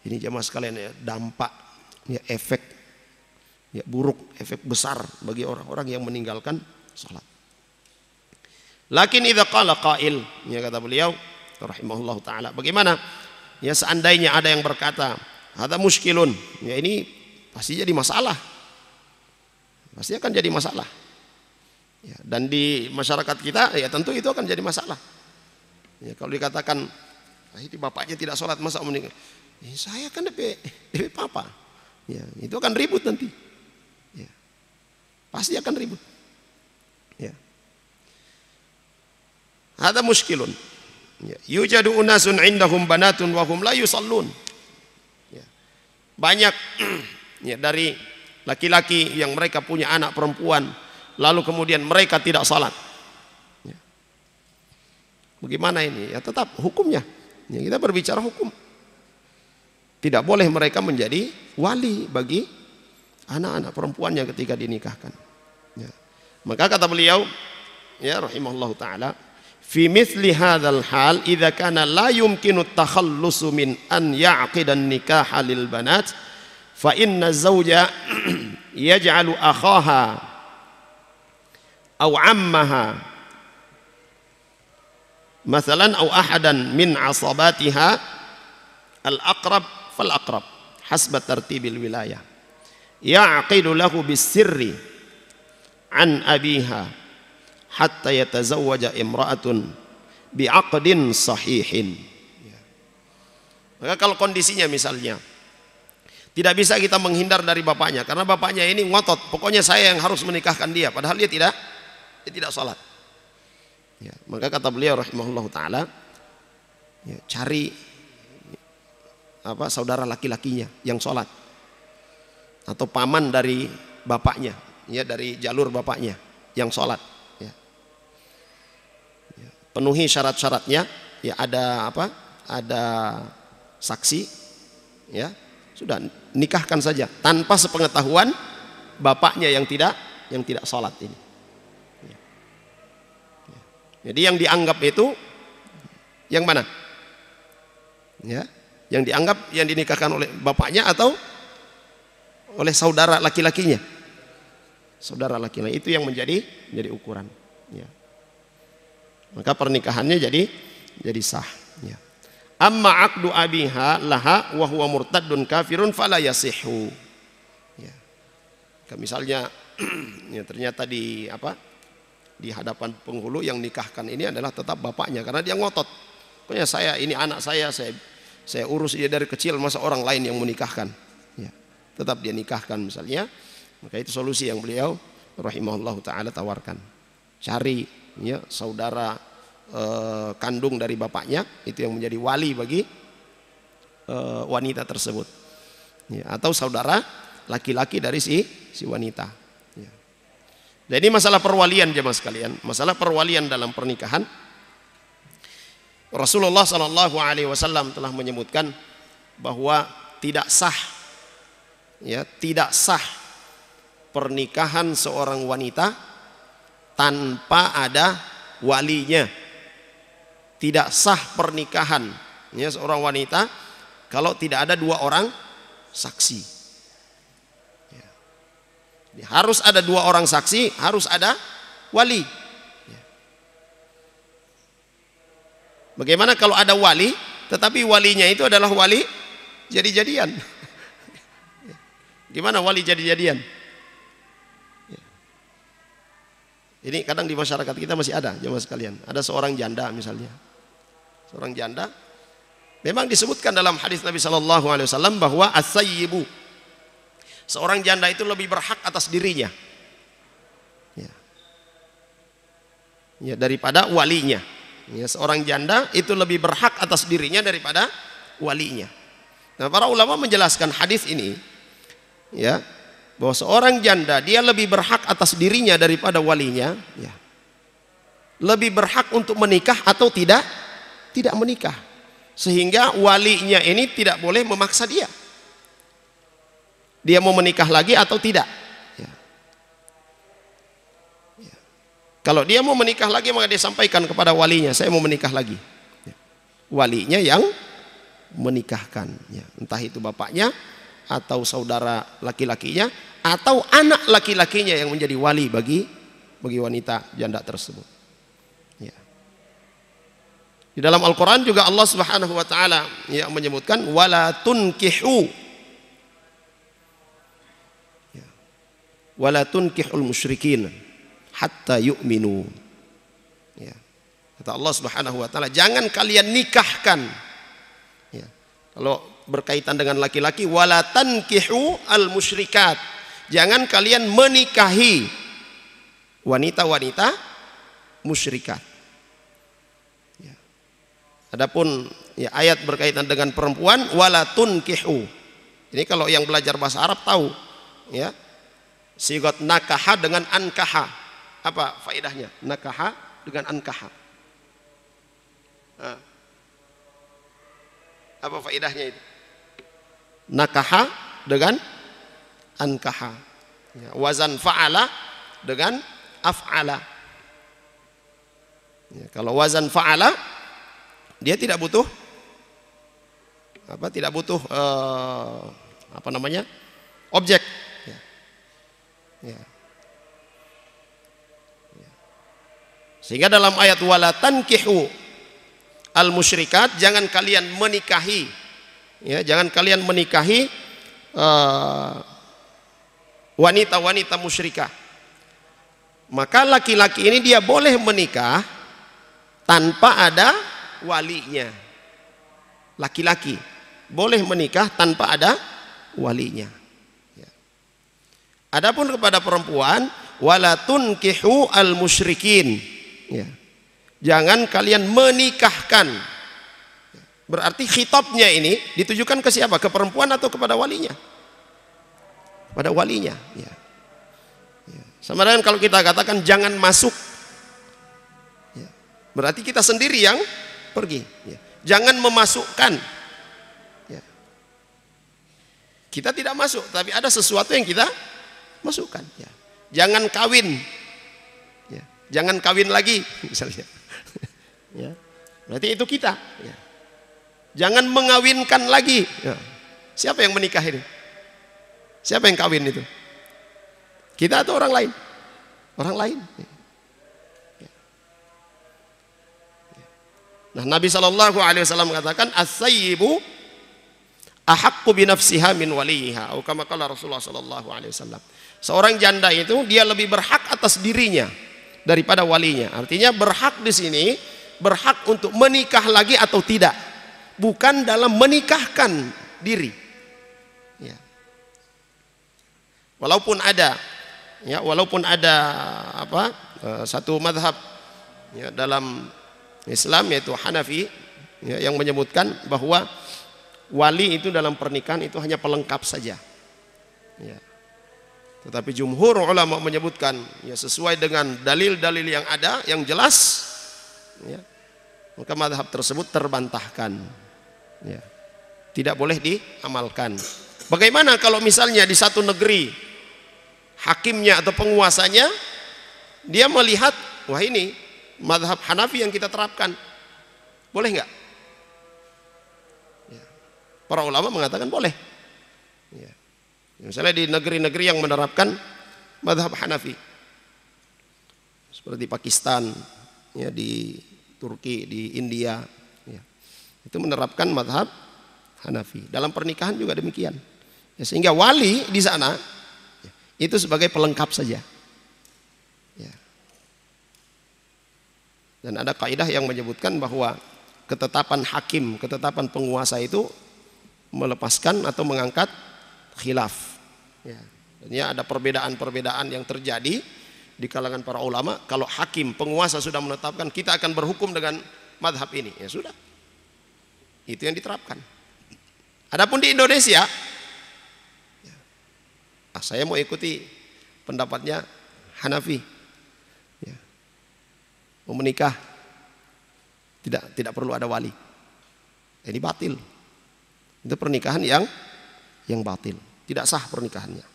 Ini jamaah sekalian ya, dampak ya, efek ya buruk, efek besar bagi orang-orang yang meninggalkan salat. Lakin idza qala qail, ya kata beliau rahimahullah taala, bagaimana ya seandainya ada yang berkata hadza muskilun, ya ini pasti jadi masalah, pasti akan jadi masalah ya, dan di masyarakat kita ya tentu itu akan jadi masalah ya. Kalau dikatakan ini bapaknya tidak sholat masa meninggal, ya, saya kan DP papa ya, itu akan ribut nanti ya, pasti akan ribut ya. Hadza muskilun ya. Yujadu unasun indahum banatun wa hum la yusallun ya. Banyak ya dari laki-laki yang mereka punya anak perempuan lalu kemudian mereka tidak salat ya. Bagaimana ini ya, tetap hukumnya ya, kita berbicara hukum, tidak boleh mereka menjadi wali bagi anak-anak perempuannya ketika dinikahkan ya. Maka kata beliau ya rahimahullahu taala, fi mithli hadzal hal idza kana la yumkinu at-takhallusu min an ya'qida an-nikaha lil banat fa inna zawja yaj'alu akhaha aw 'ammaha mathalan aw ahadan min 'asabatiha al-aqrab fal aqrab hasba tartibil wilayah ya'qidu lahu bis-sirri an abiha hatta yatazawwaja imra'atun bi'aqdin sahihin. Maka kalau kondisinya misalnya tidak bisa kita menghindar dari bapaknya karena bapaknya ini ngotot, pokoknya saya yang harus menikahkan dia, padahal dia tidak sholat ya, maka kata beliau rahimahullah taala ya, cari saudara laki-lakinya yang sholat atau paman dari bapaknya ya, dari jalur bapaknya yang sholat ya. Ya, penuhi syarat-syaratnya ya, ada saksi ya, sudah nikahkan saja tanpa sepengetahuan bapaknya yang tidak sholat ini ya. Ya. Jadi yang dianggap itu yang mana ya, yang dianggap yang dinikahkan oleh bapaknya atau oleh saudara laki-lakinya. Saudara laki-laki itu yang menjadi ukuran ya. Maka pernikahannya jadi sah ya. Amma aqdu abiha laha wa huwa murtaddun kafirun fala yasihhu ya. Misalnya ya, ternyata di hadapan penghulu yang nikahkan ini adalah tetap bapaknya karena dia ngotot, pokoknya saya ini anak saya urus dia dari kecil, masa orang lain yang menikahkan ya. Tetap dia nikahkan misalnya. Maka itu solusi yang beliau rahimahullah ta'ala tawarkan. Cari ya, saudara kandung dari bapaknya itu yang menjadi wali bagi wanita tersebut ya, atau saudara laki-laki dari si wanita ya. Jadi masalah perwalian jemaah sekalian, masalah perwalian dalam pernikahan, Rasulullah Shallallahu Alaihi Wasallam telah menyebutkan bahwa tidak sah, ya, tidak sah pernikahan seorang wanita tanpa ada walinya. Tidak sah pernikahan, ya, seorang wanita kalau tidak ada dua orang saksi. Harus ada dua orang saksi, harus ada wali. Bagaimana kalau ada wali, tetapi walinya itu adalah wali jadi-jadian? Gimana wali jadi-jadian? Ini kadang di masyarakat kita masih ada, jemaah sekalian. Ada seorang janda misalnya, seorang janda. Memang disebutkan dalam hadis Nabi Shallallahu Alaihi Wasallam bahwa as-sayyibu, seorang janda itu lebih berhak atas dirinya, ya, daripada walinya. Ya, seorang janda itu lebih berhak atas dirinya daripada walinya. Nah, para ulama menjelaskan hadis ini, ya, bahwa seorang janda dia lebih berhak atas dirinya daripada walinya, ya, lebih berhak untuk menikah atau tidak menikah, sehingga walinya ini tidak boleh memaksa dia. Dia mau menikah lagi atau tidak, ya. Ya. Kalau dia mau menikah lagi, maka dia sampaikan kepada walinya, saya mau menikah lagi, ya. Walinya yang menikahkan, ya. Entah itu bapaknya atau saudara laki-lakinya atau anak laki-lakinya yang menjadi wali bagi wanita janda tersebut, ya. Di dalam Al-Quran juga Allah Subhanahu Wa Taala yang menyebutkan wala tunkihu, wala tunkihul musyrikin hatta yu'minu, ya. Kata Allah Subhanahu Wa Taala, jangan kalian nikahkan, ya. Kalau berkaitan dengan laki-laki, wala tankihu al musyrikat, jangan kalian menikahi wanita-wanita musyrikat, ya. Adapun, ya, ayat berkaitan dengan perempuan, wala tunkihu, ini kalau yang belajar bahasa Arab tahu, ya, sigot nakaha dengan ankaha, apa faedahnya nakaha dengan ankaha? Apa faedahnya itu? Nakaha dengan ankaha, ya, wazan fa'ala dengan af'ala, ya, kalau wazan fa'ala dia tidak butuh apa namanya, objek, ya. Ya. Ya. Sehingga dalam ayat wala tankihu al musyrikat, jangan kalian menikahi, ya, jangan kalian menikahi wanita-wanita musyrikah. Maka laki-laki ini dia boleh menikah tanpa ada walinya. Laki-laki boleh menikah tanpa ada walinya. Adapun kepada perempuan, wala tunkihu al musyrikin, ya, jangan kalian menikahkan. Berarti khitabnya ini ditujukan ke siapa? Ke perempuan atau kepada walinya? Pada walinya, ya. Ya. Sama dengan kalau kita katakan jangan masuk, ya, berarti kita sendiri yang pergi, ya. Jangan memasukkan, ya. Kita tidak masuk, tapi ada sesuatu yang kita masukkan, ya. Jangan kawin, ya. Jangan kawin lagi misalnya, ya. Berarti itu kita, ya. Jangan mengawinkan lagi, ya. Siapa yang menikah ini? Siapa yang kawin itu? Kita atau orang lain? Orang lain, ya. Ya. Nah, Nabi Shallallahu Alaihi Wasallam mengatakan as-sayyibu ahaqqu bi nafsiha min waliha, atau kama qala Rasulullah Shallallahu Alaihi Wasallam. Seorang janda itu dia lebih berhak atas dirinya daripada walinya. Artinya berhak di sini berhak untuk menikah lagi atau tidak, bukan dalam menikahkan diri, ya. Walaupun ada, ya, walaupun ada satu madhab, ya, dalam Islam yaitu Hanafi, ya, yang menyebutkan bahwa wali itu dalam pernikahan itu hanya pelengkap saja, ya. Tetapi jumhur ulama menyebutkan ya sesuai dengan dalil-dalil yang ada yang jelas, ya, maka mazhab tersebut terbantahkan, ya, tidak boleh diamalkan. Bagaimana kalau misalnya di satu negeri hakimnya atau penguasanya dia melihat, wah ini mazhab Hanafi yang kita terapkan, boleh nggak? Ya. Para ulama mengatakan boleh. Ya. Misalnya di negeri-negeri yang menerapkan mazhab Hanafi, seperti Pakistan, ya, di Turki, di India, ya, itu menerapkan mazhab Hanafi. Dalam pernikahan juga demikian. Ya, sehingga wali di sana ya, itu sebagai pelengkap saja. Ya. Dan ada kaidah yang menyebutkan bahwa ketetapan hakim, ketetapan penguasa itu melepaskan atau mengangkat khilaf. Ya. Dan ya ada perbedaan-perbedaan yang terjadi di kalangan para ulama. Kalau hakim, penguasa sudah menetapkan kita akan berhukum dengan madhab ini, ya sudah, itu yang diterapkan. Adapun di Indonesia, ya, saya mau ikuti pendapatnya Hanafi, ya, mau menikah tidak perlu ada wali, ini batil. Itu pernikahan yang batil. Tidak sah pernikahannya.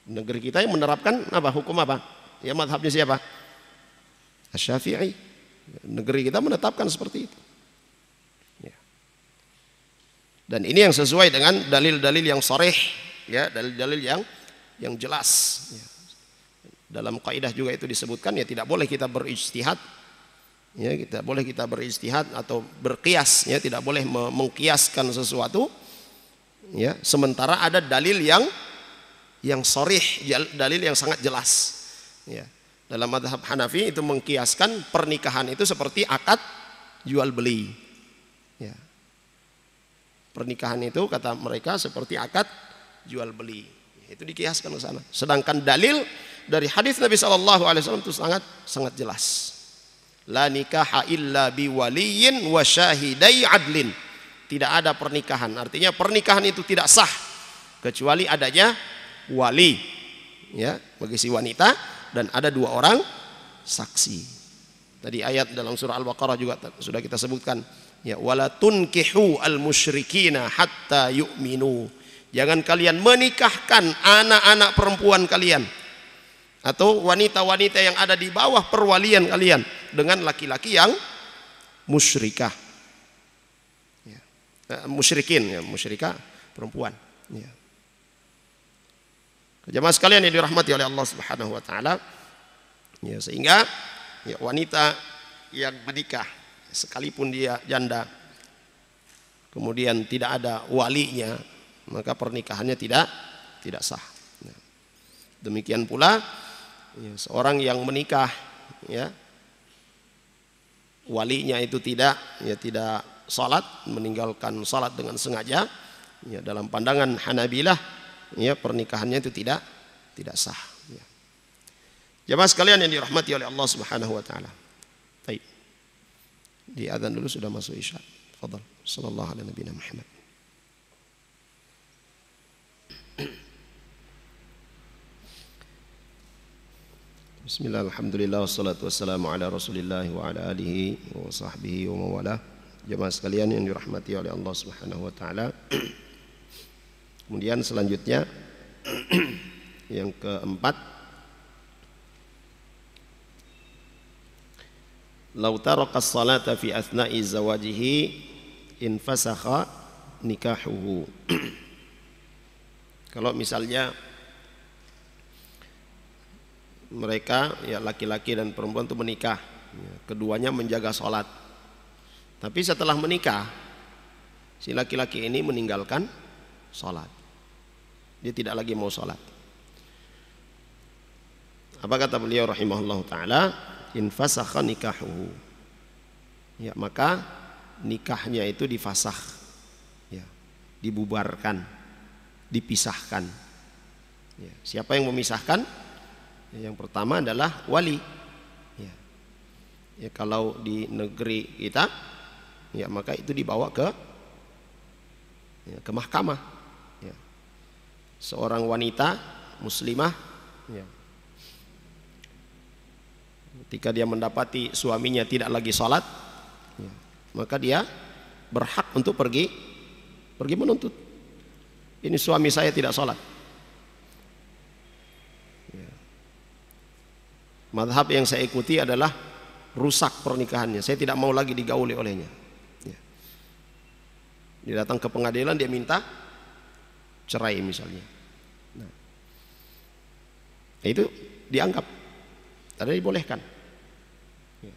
Negeri kita yang menerapkan apa? Hukum apa? Ya mazhabnya siapa? Asy-Syafi'i. Negeri kita menetapkan seperti itu. Ya. Dan ini yang sesuai dengan dalil-dalil yang sharih, ya, dalil-dalil yang jelas. Ya. Dalam kaidah juga itu disebutkan ya tidak boleh kita berijtihad. Ya, tidak boleh kita berijtihad atau berqiyas, ya, tidak boleh mengkiaskan sesuatu. Ya, sementara ada dalil yang sharih, dalil yang sangat jelas. Ya. Dalam mazhab Hanafi itu mengkiaskan pernikahan itu seperti akad jual beli. Ya. Pernikahan itu kata mereka seperti akad jual beli. Itu dikiaskan ke sana. Sedangkan dalil dari hadis Nabi SAW itu sangat jelas. La nikaha illa biwaliyin wa syahidai adlin. Tidak ada pernikahan, artinya pernikahan itu tidak sah kecuali adanya wali, ya, bagi si wanita, dan ada 2 orang saksi. Tadi ayat dalam surah Al-Baqarah juga sudah kita sebutkan, ya, wala tunkihu al-musyrikina hatta yu'minu. Jangan kalian menikahkan anak-anak perempuan kalian atau wanita-wanita yang ada di bawah perwalian kalian dengan laki-laki yang musyrikah. Musyrikin, ya, musyrikah perempuan, ya. Jemaah sekalian yang dirahmati oleh Allah Subhanahu wa taala, ya, sehingga ya, wanita yang menikah sekalipun dia janda kemudian tidak ada walinya, maka pernikahannya tidak sah. Ya. Demikian pula ya, seorang yang menikah, ya, walinya itu tidak salat, meninggalkan salat dengan sengaja, ya, dalam pandangan Hanabilah, ya, pernikahannya itu tidak sah. Ya. Jemaah sekalian yang dirahmati oleh Allah Subhanahu wa taala. Baik. Di adzan dulu sudah masuk Isya. Fadhal. Sallallahu alaihi nabiyina Muhammad. Bismillah, alhamdulillah, wassalatu wassalamu ala rasulillah wa ala alihi wa sahbihi wa mawalah. Jemaah sekalian yang dirahmati oleh Allah Subhanahu wa taala. Kemudian selanjutnya yang keempat, lau taraka as-salata fi athna'i zawajihi in fasakha nikahuhu. Kalau misalnya mereka, ya, laki-laki dan perempuan itu menikah, ya, keduanya menjaga sholat, tapi setelah menikah si laki-laki ini meninggalkan sholat, dia tidak lagi mau sholat. Apa kata beliau rahimahullah ta'ala? In fasakha nikahuhu, ya, maka nikahnya itu difasakh, ya, dibubarkan, dipisahkan. Ya, siapa yang memisahkan? Ya, yang pertama adalah wali. Ya. Ya, kalau di negeri kita, ya, maka itu dibawa ke mahkamah. Ya. Seorang wanita, muslimah, ya, ketika dia mendapati suaminya tidak lagi sholat, ya, maka dia berhak untuk pergi menuntut. Ini suami saya tidak sholat. Ya. Madhab yang saya ikuti adalah rusak pernikahannya. Saya tidak mau lagi digauli olehnya. Ya. Dia datang ke pengadilan, dia minta cerai misalnya. Nah, itu dianggap ada dibolehkan. Ya.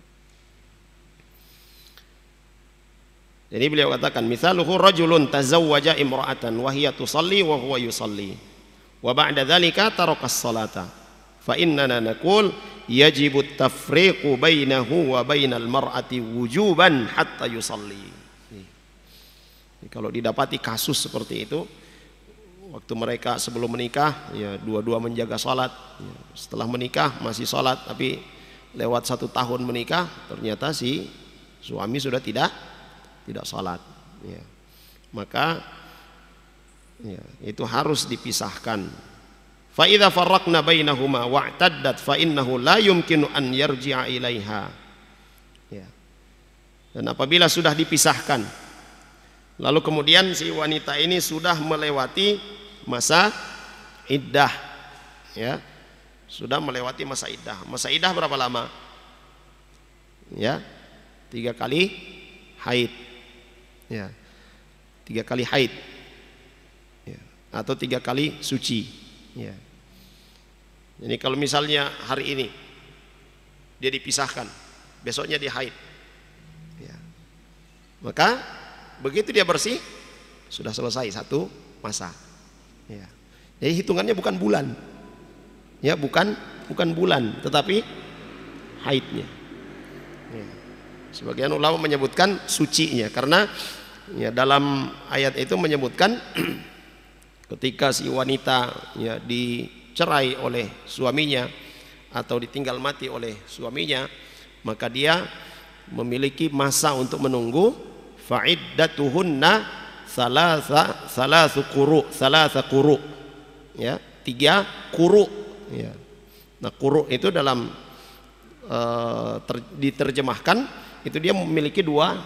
Jadi beliau katakan, misaluhu rajulun tazawwaja imra'atan wa hiya tusalli wa huwa yusalli wa ba'da dzalika tarakas salata fa innana naqul yajibu at-tafriqu bainahu wa bainal mar'ati wujuban hatta yusalli. Jadi, kalau didapati kasus seperti itu, waktu mereka sebelum menikah, ya dua-dua menjaga salat, ya, setelah menikah masih salat, tapi lewat 1 tahun menikah ternyata si suami sudah tidak salat, ya, maka ya, itu harus dipisahkan. Fa idza farraqna bainahuma wa'taddat fa innahu la yumkinu an yarji'a ilaiha. Ya. Dan apabila sudah dipisahkan, lalu kemudian si wanita ini sudah melewati masa iddah, ya, sudah melewati masa iddah. Masa iddah berapa lama? Ya, 3 kali haid, ya, 3 kali haid, ya, atau 3 kali suci, ya. Jadi kalau misalnya hari ini dia dipisahkan, besoknya dia haid, ya, maka begitu dia bersih sudah selesai 1 masa, ya. Jadi hitungannya bukan bulan, ya, bukan bulan, tetapi haidnya, ya. Sebagian ulama menyebutkan sucinya karena, ya, dalam ayat itu menyebutkan ketika si wanita, ya, dicerai oleh suaminya atau ditinggal mati oleh suaminya, maka dia memiliki masa untuk menunggu. Fa'iddatuhunna salasu quru, ya, 3 quru, ya. Nah, quru itu dalam diterjemahkan itu dia memiliki dua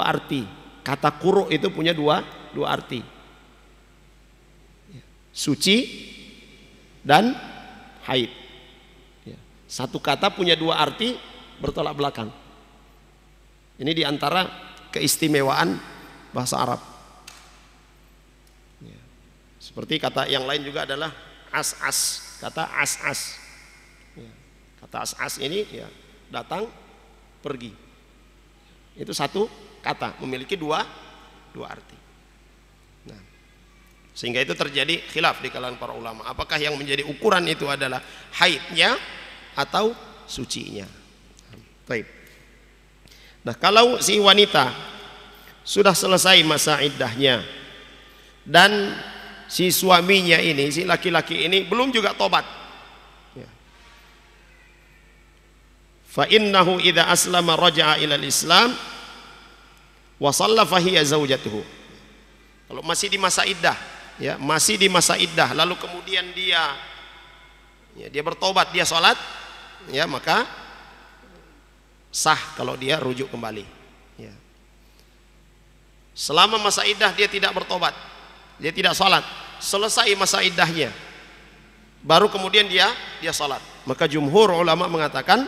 arti. Kata quru itu punya dua arti, suci dan haid, ya. Satu kata punya 2 arti bertolak belakang. Ini diantara keistimewaan bahasa Arab, ya. Seperti kata yang lain juga adalah as-as, kata as-as, ya. Kata as-as ini, ya, datang pergi, itu satu kata memiliki dua arti. Nah, sehingga itu terjadi khilaf di kalangan para ulama, apakah yang menjadi ukuran itu adalah haidnya atau sucinya. Baik. Nah, kalau si wanita sudah selesai masa iddahnya dan si suaminya ini, si laki-laki ini belum juga tobat, ya, fa innahu idza aslama raja'a ilal islam wa shalla fa hiya zaujatuhu. Kalau masih di masa iddah, ya, masih di masa iddah, lalu kemudian dia bertobat, dia sholat, ya, maka sah kalau dia rujuk kembali, ya. Selama masa iddah dia tidak bertobat, dia tidak sholat, selesai masa iddahnya baru kemudian dia sholat, maka jumhur ulama mengatakan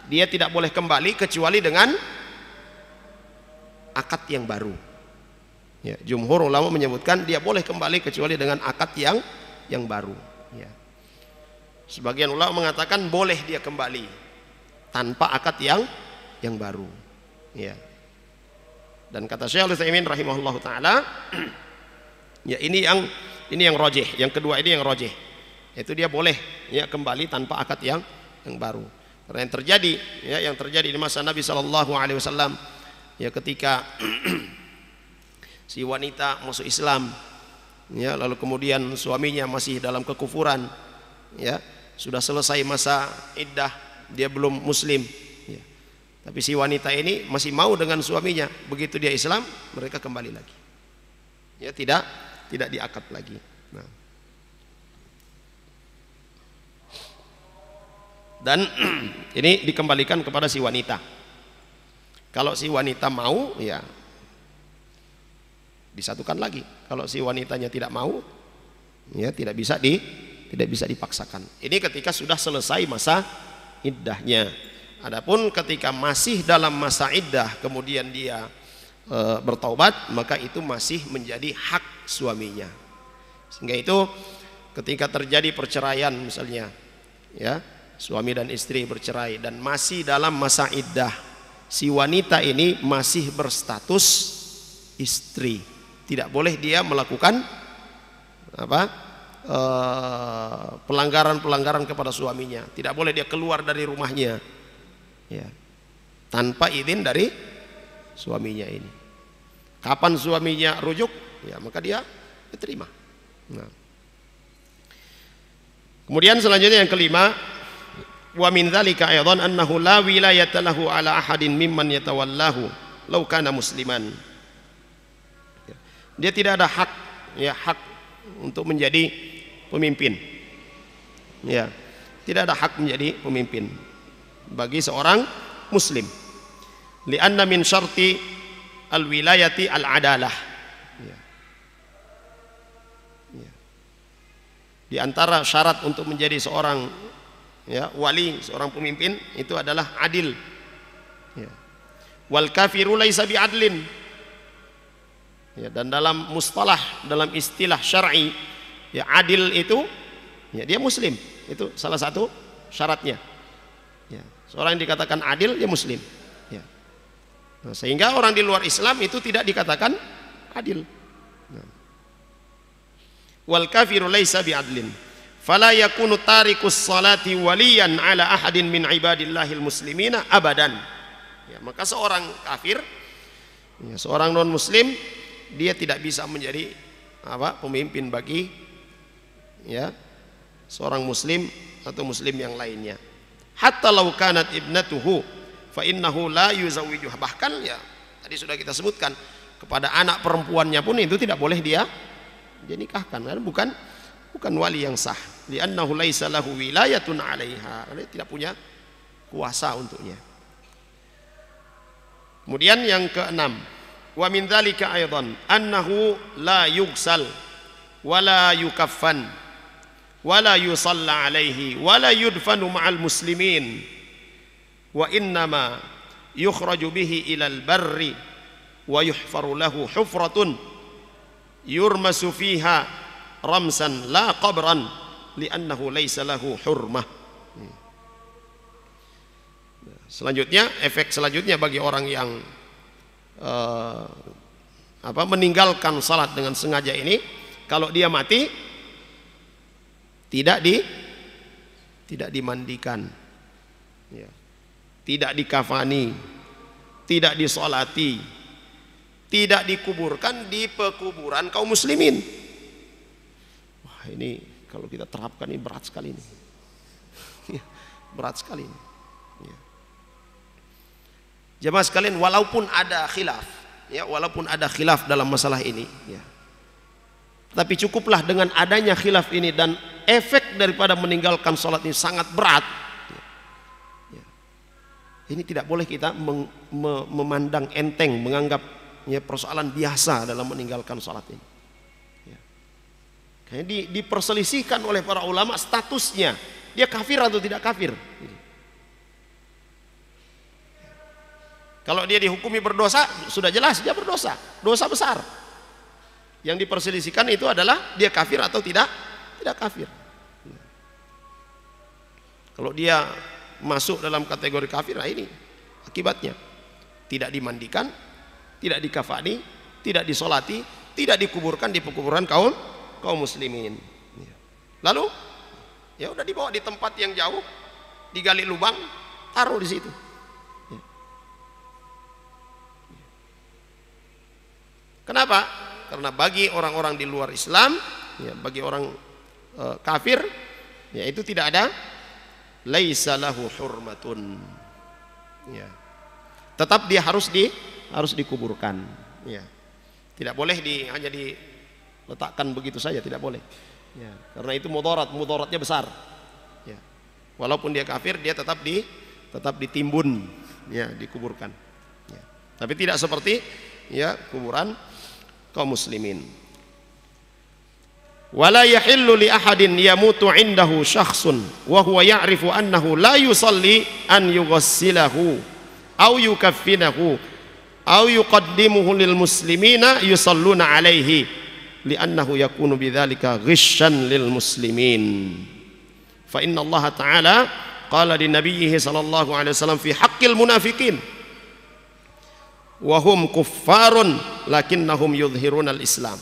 dia tidak boleh kembali kecuali dengan akad yang baru, ya. Jumhur ulama menyebutkan dia boleh kembali kecuali dengan akad yang baru, ya. Sebagian ulama mengatakan boleh dia kembali tanpa akad yang baru, ya. Dan kata Syekh Al-Utsaimin rahimahullahu taala, ya, ini yang rajih, yang kedua ini yang rajih, itu dia boleh, ya, kembali tanpa akad yang baru. Karena yang terjadi di masa Nabi sallallahu alaihi wasallam, ya, ketika si wanita masuk Islam, ya, lalu kemudian suaminya masih dalam kekufuran, ya, sudah selesai masa iddah, dia belum muslim, ya, tapi si wanita ini masih mau dengan suaminya. Begitu dia Islam, mereka kembali lagi, ya, tidak diakad lagi. Nah, Dan ini dikembalikan kepada si wanita. Kalau si wanita mau, ya disatukan lagi. Kalau si wanitanya tidak mau, ya tidak bisa dipaksakan. Ini ketika sudah selesai masa iddahnya. Adapun ketika masih dalam masa iddah kemudian dia bertaubat, maka itu masih menjadi hak suaminya. Sehingga itu ketika terjadi perceraian misalnya, ya, suami dan istri bercerai dan masih dalam masa iddah, si wanita ini masih berstatus istri. Tidak boleh dia melakukan pelanggaran-pelanggaran kepada suaminya. Tidak boleh dia keluar dari rumahnya, ya, tanpa izin dari suaminya ini. Kapan suaminya rujuk, ya maka dia diterima. Nah. Kemudian selanjutnya yang kelima, wa min dzalika aidan annahu la wilayata lahu ala ahadin mimman yatawallahu law kana musliman. Dia tidak ada hak, ya, hak untuk menjadi pemimpin. Ya, tidak ada hak menjadi pemimpin bagi seorang muslim. Li'anna min syarti al-wilayati al-adalah. Ya. Ya. Di antara syarat untuk menjadi seorang, ya, wali, seorang pemimpin itu adalah adil. Ya. Wal kafiru laisa bi'adlin. Ya, dan dalam mustalah, dalam istilah syar'i, ya, adil itu, ya, dia muslim. Itu salah satu syaratnya. Ya, seorang yang dikatakan adil, dia muslim. Ya. Nah, sehingga orang di luar Islam itu tidak dikatakan adil. Nah. Wal kafiru laisa bi'adlin. Fala yakunu tarikus salati waliyan ala ahadin min ibadillahil muslimina abadan. Ya, maka seorang kafir, ya, seorang non muslim, dia tidak bisa menjadi pemimpin bagi, ya, seorang muslim atau muslim yang lainnya. Hatta law kanat ibnatuhu fa innahu la yuzawwijuha. Bahkan, ya, tadi sudah kita sebutkan, kepada anak perempuannya pun itu tidak boleh dia nikahkan, karena bukan wali yang sah. Li'annahu laisa lahu wilayatun 'alaiha. Karena tidak punya kuasa untuknya. Kemudian yang keenam, wa min dzalika aidan annahu la yughsal wala yukaffan wala yusalla alaihi wala yudfanu ma'al muslimin wa innama yukhraju bihi ilal barri wa yuhfaru lahu hufratun yurmasu fiha ramsan la qabran li'annahu laysa lahu hurmah. Selanjutnya, efek selanjutnya bagi orang yang meninggalkan salat dengan sengaja ini, kalau dia mati tidak dimandikan, ya, tidak dikafani, tidak disolati, tidak dikuburkan di pekuburan kaum muslimin. Wah, ini kalau kita terapkan ini berat sekali ini. Berat sekali ini. Ya. Jemaah sekalian, walaupun ada khilaf, ya, walaupun ada khilaf dalam masalah ini, ya, tapi cukuplah dengan adanya khilaf ini dan efek daripada meninggalkan sholat ini sangat berat. Ya. Ini tidak boleh kita memandang enteng, menganggap, ya, persoalan biasa dalam meninggalkan sholat ini. Ya. Kayaknya diperselisihkan oleh para ulama statusnya, dia kafir atau tidak kafir. Kalau dia dihukumi berdosa, sudah jelas dia berdosa, dosa besar. Yang diperselisihkan itu adalah dia kafir atau tidak kafir. Kalau dia masuk dalam kategori kafir, nah ini akibatnya: tidak dimandikan, tidak dikafani, tidak disolati, tidak dikuburkan di pekuburan kaum muslimin. Lalu, ya udah dibawa di tempat yang jauh, digali lubang, taruh di situ. Kenapa? Karena bagi orang-orang di luar Islam, ya, bagi orang kafir, ya, itu tidak ada laisa lahu hurmatun. Ya. Tetap dia harus dikuburkan. Ya. Tidak boleh hanya diletakkan begitu saja, tidak boleh. Ya. Karena itu mudaratnya besar. Ya. Walaupun dia kafir, dia tetap ditimbun, ya, dikuburkan. Ya. Tapi tidak seperti ya kuburan kaum muslimin. Wala yahillu li ahadin yamutu indahu syakhsun wa huwa ya'rifu annahu la yusalli an yughassilahu aw yukaffinahu aw yuqaddimuhu lil muslimina yusalluna alaihi li'annahu yakunu bidzalika ghishan lil muslimin. Fa inna Allah Ta'ala qala li nabiyhi sallallahu alaihi wasallam fi haqqil munafiqin wa hum kuffarun lakinnahum yudhhiruna al-islam.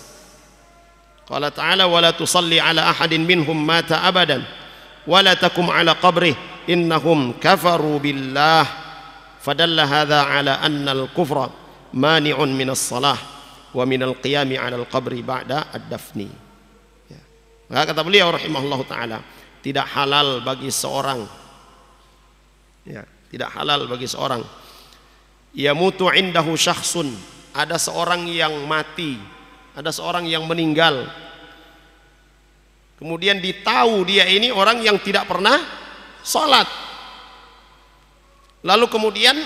Qala ta'ala wa la tusalli ala ahadin minhum mata abadan wa la takum ala qabrih innahum kafaru billah. Fadalla hadha ala anna al-kufra mani'un min as-salah wa min al-qiyami ala al-qabri ba'da ad-dafni. Ya. Maka kata beliau rahimahullahu ta'ala, tidak halal bagi seorang, ya, tidak halal bagi seorang yamutu indahu syakhsun, ada seorang yang mati, ada seorang yang meninggal, kemudian ditahu dia ini orang yang tidak pernah sholat, lalu kemudian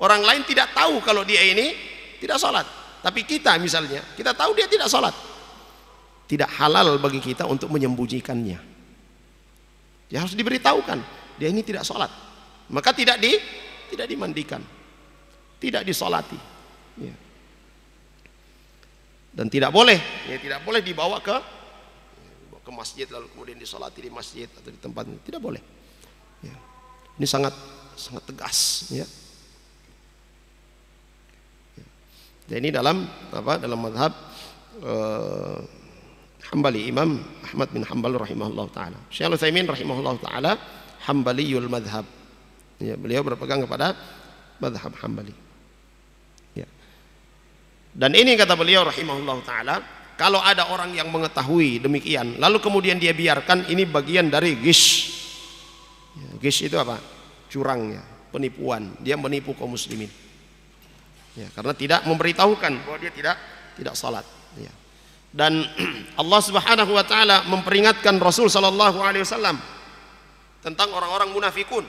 orang lain tidak tahu kalau dia ini tidak sholat, tapi kita misalnya, kita tahu dia tidak sholat, tidak halal bagi kita untuk menyembunyikannya. Dia harus diberitahukan dia ini tidak sholat, maka tidak dimandikan, tidak disolati, ya. Dan tidak boleh, ya, tidak boleh dibawa ke masjid lalu kemudian disolati di masjid atau di tempat, tidak boleh. Ya. Ini sangat tegas, ya. Dan ini dalam mazhab Hambali, Imam Ahmad bin Hanbal rahimahullah ta'ala. Syekh Al-Utsaimin rahimahullah ta'ala Hambaliyul madhab, ya, beliau berpegang kepada madhab Hambali, ya. Dan ini kata beliau rahimahullah ta'ala, kalau ada orang yang mengetahui demikian lalu kemudian dia biarkan, ini bagian dari gish, ya, gish itu apa? Curang, ya, penipuan, dia menipu kaum muslimin, ya, karena tidak memberitahukan bahwa dia tidak salat, ya. Dan Allah Subhanahu wa taala memperingatkan Rasul sallallahu alaihi wasallam tentang orang-orang munafikun.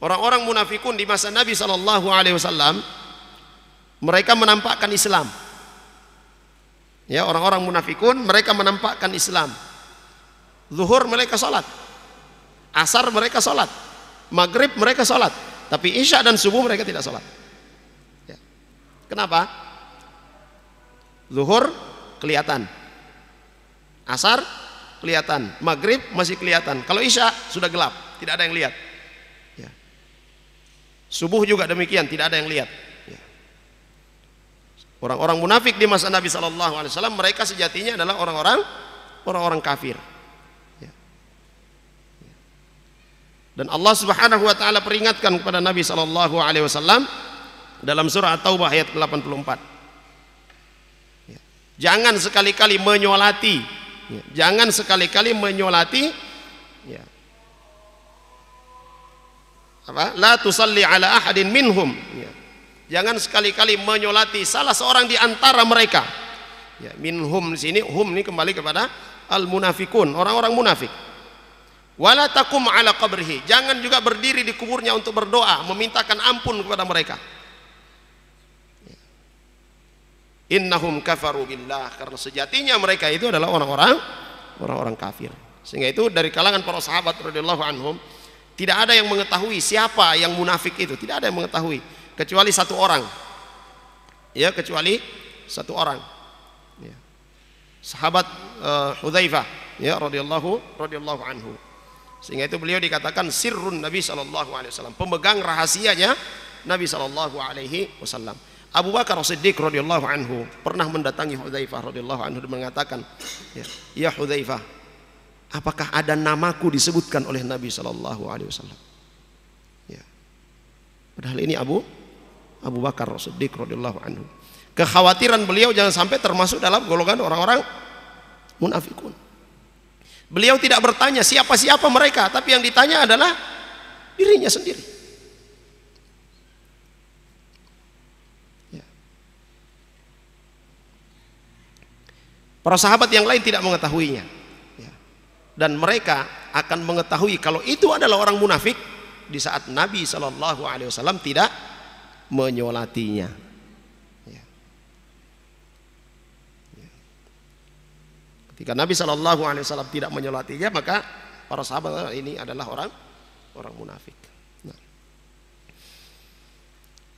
Orang-orang munafikun di masa Nabi sallallahu alaihi wasallam, mereka menampakkan Islam. Ya, orang-orang munafikun mereka menampakkan Islam. Zuhur mereka salat, asar mereka salat, maghrib mereka salat, tapi isya dan subuh mereka tidak salat. Ya. Kenapa? Zuhur kelihatan, asar kelihatan, maghrib masih kelihatan, kalau isya sudah gelap, tidak ada yang lihat, ya. Subuh juga demikian, tidak ada yang lihat, ya. Orang-orang munafik di masa Nabi SAW, mereka sejatinya adalah orang-orang kafir, ya. Dan Allah Subhanahu wa taala peringatkan kepada Nabi SAW dalam surah At-Taubah ayat 84. Jangan sekali-kali menyolati, ya, jangan sekali-kali menyolati, ya. Apa? La tusalli ala ahadin minhum, ya. Jangan sekali-kali menyolati salah seorang di antara mereka, ya. Minhum di sini, hum ini kembali kepada al munafikun, orang-orang munafik. Wala takum ala qabrihi, jangan juga berdiri di kuburnya untuk berdoa memintakan ampun kepada mereka. Innahum kafaru billah, karena sejatinya mereka itu adalah orang-orang kafir. Sehingga itu dari kalangan para sahabat radhiyallahu anhum tidak ada yang mengetahui siapa yang munafik itu, tidak ada yang mengetahui kecuali satu orang, ya, kecuali satu orang, ya. Sahabat Hudzaifah, ya, radhiyallahu anhu. Sehingga itu beliau dikatakan sirrun Nabi sallallahu alaihi wasallam, pemegang rahasianya Nabi sallallahu alaihi wasallam. Abu Bakar As-Siddiq radhiyallahu anhu pernah mendatangi Hudzaifah radhiyallahu anhu dan mengatakan, ya Hudzaifah, apakah ada namaku disebutkan oleh Nabi sallallahu alaihi wasallam? Ya. Padahal ini Abu Bakar As-Siddiq radhiyallahu anhu. Kekhawatiran beliau jangan sampai termasuk dalam golongan orang-orang munafikun. Beliau tidak bertanya siapa-siapa mereka, tapi yang ditanya adalah dirinya sendiri. Para sahabat yang lain tidak mengetahuinya, ya. dan mereka akan mengetahui kalau itu adalah orang munafik di saat Nabi Shallallahu Alaihi Wasallam tidak menyolatinya. Ya. Ya. Ketika Nabi Shallallahu Alaihi Wasallam tidak menyolatinya, maka para sahabat ini adalah orang munafik. Nah.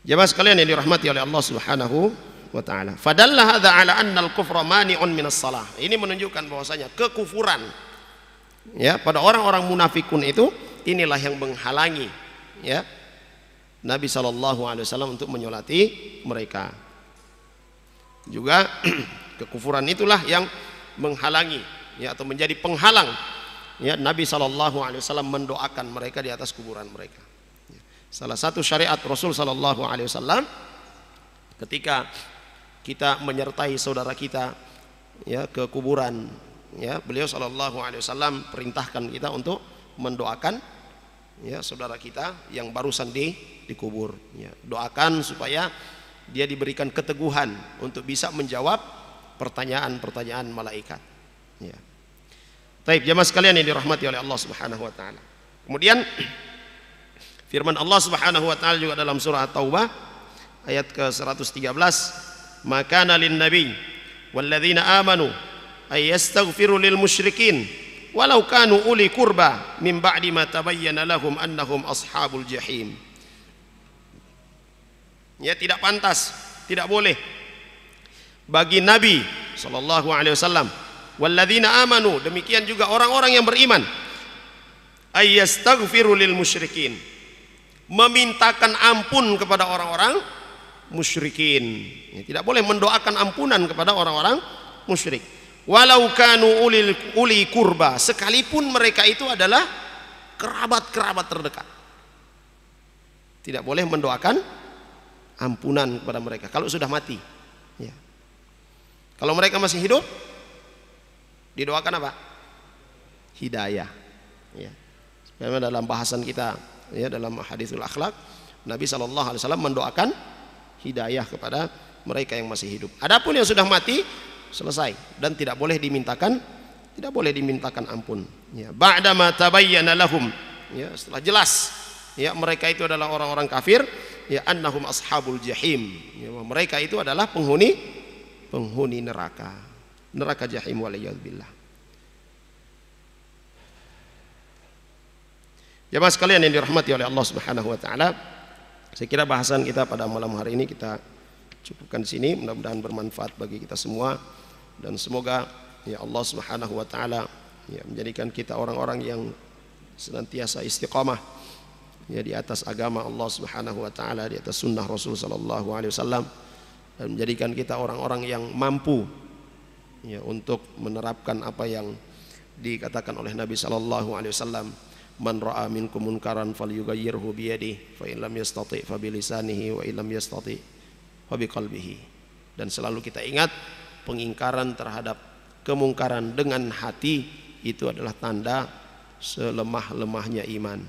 Jemaah sekalian yang dirahmati oleh Allah Subhanahu wa taala. Fadalla hadza ala anna al-kufra mani'un minas shalah. Ini menunjukkan bahwasanya kekufuran ya pada orang-orang munafikun itu inilah yang menghalangi ya Nabi sallallahu alaihi wasallam untuk menyolati mereka. Juga kekufuran itulah yang menghalangi ya atau menjadi penghalang ya Nabi sallallahu alaihi wasallam mendoakan mereka di atas kuburan mereka. Salah satu syariat Rasul sallallahu alaihi wasallam ketika kita menyertai saudara kita ya ke kuburan ya beliau sallallahu alaihi wasallam perintahkan kita untuk mendoakan ya saudara kita yang barusan dikubur ya. Doakan supaya dia diberikan keteguhan untuk bisa menjawab pertanyaan-pertanyaan malaikat ya. Baik jemaah sekalian yang dirahmati oleh Allah Subhanahu wa taala. Kemudian firman Allah Subhanahu wa taala juga dalam surah At-Taubah ayat ke-113, maka lin nabi walladzina amanu ay yastaghfiru lil musyrikin walau kanu uli qurba min ba'di ma tabayyana lahum annahum ashabul jahim. Ya, tidak pantas, tidak boleh bagi Nabi sallallahu alaihi wasallam walladzina amanu, demikian juga orang-orang yang beriman, ay yastaghfiru lil musyrikin, memintakan ampun kepada orang-orang musyrikin. Ya, tidak boleh mendoakan ampunan kepada orang-orang musyrik. Walau kanu uli kurba, sekalipun mereka itu adalah kerabat-kerabat terdekat. Tidak boleh mendoakan ampunan kepada mereka kalau sudah mati. Ya. Kalau mereka masih hidup, didoakan apa? Hidayah. Ya. Sebenarnya dalam bahasan kita ya dalam haditsul akhlak, Nabi sallallahu alaihi wasallam mendoakan hidayah kepada mereka yang masih hidup. Adapun yang sudah mati selesai dan tidak boleh dimintakan ampun. Ya, ba'da ma tabayyana lahum, ya setelah jelas ya mereka itu adalah orang-orang kafir, ya annahum ashabul jahim. Ya, mereka itu adalah penghuni neraka jahim waliyadzubillah. Jemaah sekalian yang dirahmati oleh Allah Subhanahu wa taala, saya kira bahasan kita pada malam hari ini kita cukupkan di sini. Mudah-mudahan bermanfaat bagi kita semua dan semoga ya Allah Subhanahu wa taala ya menjadikan kita orang-orang yang senantiasa istiqamah ya di atas agama Allah Subhanahu wa taala, di atas sunnah Rasul sallallahu alaihi wasallam, dan menjadikan kita orang-orang yang mampu ya untuk menerapkan apa yang dikatakan oleh Nabi sallallahu alaihi wasallam, man ra'a minkum munkaran falyughayyirhu bi yadihi fa in lam yastati' fa bi lisanihi wa in lam yastati' fa bi qalbihi. Dan selalu kita ingat pengingkaran terhadap kemungkaran dengan hati itu adalah tanda selemah-lemahnya iman.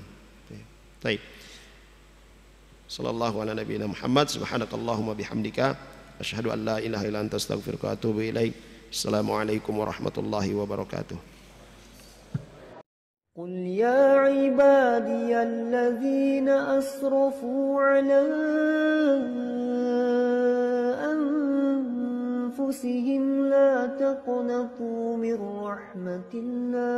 Baik. Sallallahu ala nabiyina Muhammad, subhanakallahumma bihamdika asyhadu an la ilaha illa anta astaghfiruka wa atubu ilaik. Assalamualaikum warahmatullahi wabarakatuh. قل يا عبادي الذين أسرفوا على أنفسهم لا تقنطوا من رحمة الله